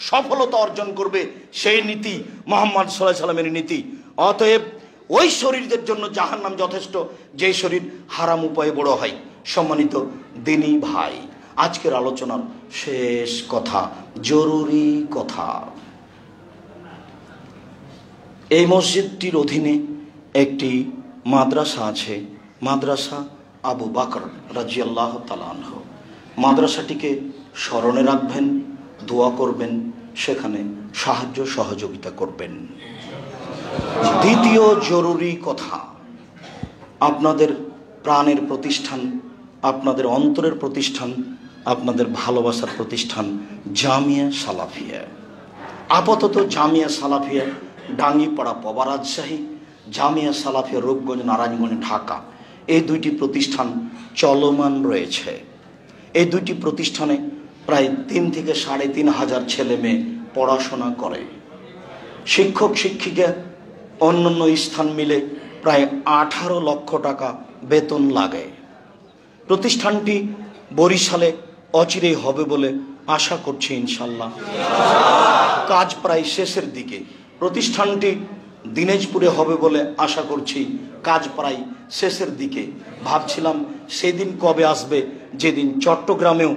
সফলতা অর্জন করবে সেই নীতি মুহাম্মদ সাল্লাল্লাহু আলাইহি সাল্লামের নীতি। অতএব ওই শরীরদের জন্য জাহান্নাম যথেষ্ট যে শরীর হারাম উপায়ে বড় হয়। সম্মানিত দিনী ভাই, আজকের আলোচনার শেষ কথা, জরুরি কথা। এই মসজিদটির অধীনে একটি মাদ্রাসা আছে, মাদ্রাসা আবু বকর রাদিয়াল্লাহু তাআলা আনহু। মাদ্রাসাটিকে স্মরণে রাখবেন, দোয়া করবেন, সেখানে সাহায্য সহযোগিতা করবেন। দ্বিতীয় জরুরি কথা, আপনাদের প্রাণের প্রতিষ্ঠান, আপনাদের অন্তরের প্রতিষ্ঠান, আপনাদের ভালোবাসার প্রতিষ্ঠান জামিয়া সালাফিয়া। আপাতত জামিয়া সালাফিয়া ডাঙ্গিপাড়া পবা রাজশাহী, জামিয়া সালাফিয়া রূপগঞ্জ নারায়ণগঞ্জ ঢাকা, এই দুইটি প্রতিষ্ঠান চলমান রয়েছে। এই দুইটি প্রতিষ্ঠানে প্রায় 3 থেকে 3,500 ছেলে মেয়ে পড়াশোনা করে। শিক্ষক শিক্ষিকা অন্যান্য স্থান মিলে প্রায় 18 লক্ষ টাকা বেতন লাগে। প্রতিষ্ঠানটি বরিশালে অচিরেই হবে বলে আশা করছি ইনশাল্লাহ। কাজ প্রায় শেষের দিকে। প্রতিষ্ঠানটি দিনাজপুরে হবে বলে আশা করছি, কাজ প্রায় শেষের দিকে। ভাবছিলাম সেদিন কবে আসবে যেদিন চট্টগ্রামেও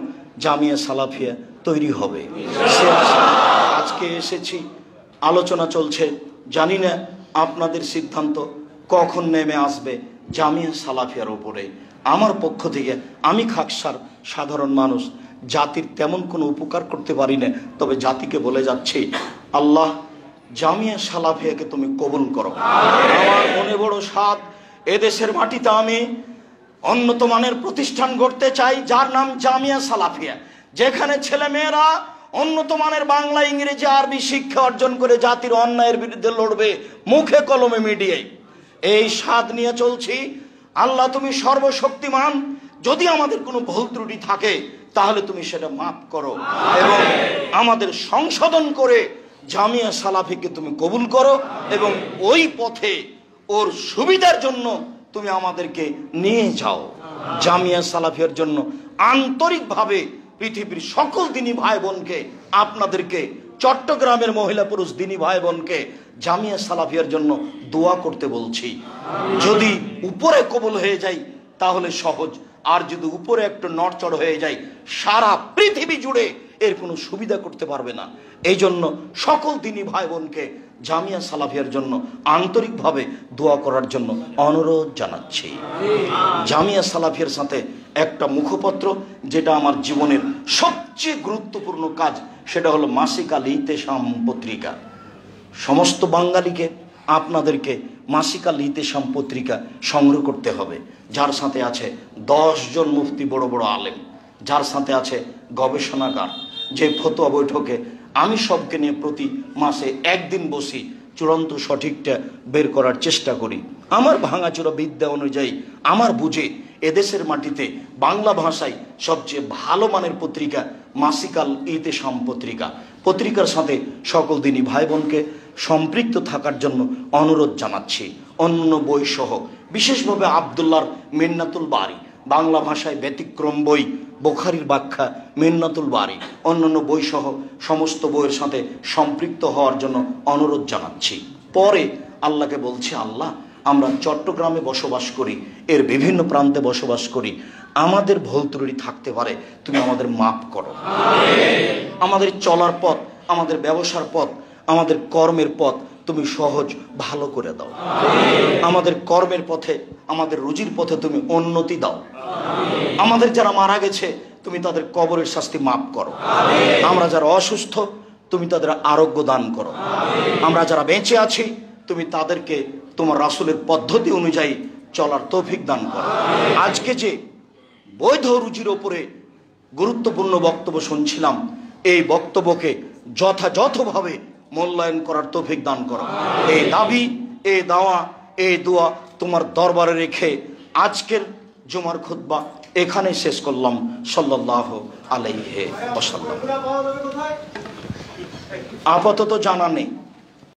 জামিয়া সালাফিয়া তৈরি হবে। সে আজকে এসেছি, আলোচনা চলছে, জানি না আপনাদের সিদ্ধান্ত কখন নেমে আসবে জামিয়া সালাফিয়ার উপরে। আমার পক্ষ থেকে, আমি খাকসার সাধারণ মানুষ, জাতির তেমন কোনো উপকার করতে পারি না, তবে জাতিকে বলে যাচ্ছি, আল্লাহ জামিয়া সালাফিয়াকে তুমি কবুল করো। আমার মনে বড় সাধ, এদেশের মাটিতে আমি উন্নত মানের প্রতিষ্ঠান গড়তে চাই যার নাম জামিয়া সালাফিয়া, যেখানে ছেলে মেয়েরা উন্নত মানের বাংলা, ইংরেজি, আরবি শিক্ষা অর্জন করে জাতির অন্যায়ের বিরুদ্ধে লড়বে মুখে কলমে মিডিয়ায়। এই স্বাদ নিয়ে চলছি। আল্লাহ তুমি সর্বশক্তিমান, যদি আমাদের কোনো ভুল ত্রুটি থাকে তাহলে তুমি সেটা মাফ করো এবং আমাদের সংশোধন করে জামিয়া সালাফিকে তুমি কবুল করো এবং ওই পথে ওর সুবিধার জন্য তুমি আমাদেরকে নিয়ে যাও। জামিয়া সালাফিয়ার জন্য আন্তরিকভাবে পৃথিবীর সকল দিনী ভাই বোনকে, আপনাদেরকে, চট্টগ্রামের মহিলা পুরুষ দিনী ভাই বোনকে জামিয়া সালাফিয়ার জন্য দোয়া করতে বলছি। যদি উপরে কবুল হয়ে যায় তাহলে সহজ, আর যদি উপরে একটু নড়চড় হয়ে যায় সারা পৃথিবী জুড়ে এর কোনো সুবিধা করতে পারবে না। এই জন্য সকল দিনী ভাই বোনকে জামিয়া সালাফিয়ার জন্য আন্তরিকভাবে দোয়া করার জন্য অনুরোধ জানাচ্ছি। জামিয়া সালাফিয়ার সাথে একটা মুখপত্র, যেটা আমার জীবনের সবচেয়ে গুরুত্বপূর্ণ কাজ, সেটা হলো মাসিক আল ইতেসাম পত্রিকা। সমস্ত বাঙালিকে, আপনাদেরকে মাসিক আল ইতেসাম পত্রিকা সংগ্রহ করতে হবে, যার সাথে আছে 10 জন মুফতি, বড় বড় আলেম, যার সাথে আছে গবেষণাগার, যে ফতোয়া বৈঠকে আমি সবকে নিয়ে প্রতি মাসে একদিন বসি, চূড়ান্ত সঠিকটা বের করার চেষ্টা করি। আমার ভাঙাচোরা বিদ্যা অনুযায়ী, আমার বুঝে এদেশের মাটিতে বাংলা ভাষায় সবচেয়ে ভালো মানের পত্রিকা মাসিকাল ইতেশাম পত্রিকা। পত্রিকার সাথে সকল দিনী ভাই বোনকে সম্পৃক্ত থাকার জন্য অনুরোধ জানাচ্ছি। অন্য বই সহ বিশেষভাবে আব্দুল্লাহর মিন্নাতুল বারী, বাংলা ভাষায় ব্যতিক্রম বই, বুখারীর ব্যাখ্যা মিন্নাতুল বারী, অন্যান্য বই সহ সমস্ত বইয়ের সাথে সম্পৃক্ত হওয়ার জন্য অনুরোধ জানাচ্ছি। পরে আল্লাহকে বলছি, আল্লাহ আমরা চট্টগ্রামে বসবাস করি, এর বিভিন্ন প্রান্তে বসবাস করি, আমাদের ভুল ত্রুটি থাকতে পারে, তুমি আমাদের মাফ করো। আমাদের চলার পথ, আমাদের ব্যবসার পথ, আমাদের কর্মের পথ তুমি সহজ ভালো করে দাও। আমাদের কর্মের পথে, আমাদের রুজির পথে তুমি উন্নতি দাও। আমাদের যারা মারা গেছে তুমি তাদের কবরের শাস্তি মাফ করো। আমরা যারা অসুস্থ তুমি তাদের আরোগ্য দান করো। আমরা যারা বেঁচে আছি তুমি তাদেরকে তোমার রাসূলের পদ্ধতি অনুযায়ী চলার তৌফিক দান করো। আজকে যে বৈধ রুজির ওপরে গুরুত্বপূর্ণ বক্তব্য শুনছিলাম, এই বক্তব্যকে যথাযথভাবে মূল্যায়ন করার তৌফিক দান করো। এই দাবি, এই দাওয়া, এই দোয়া তোমার দরবারে রেখে আজকের জুমার খুতবা এখানে শেষ করলাম। সাল্লাল্লাহু আলাইহি ওয়াসাল্লাম। আপাতত জানা নেই।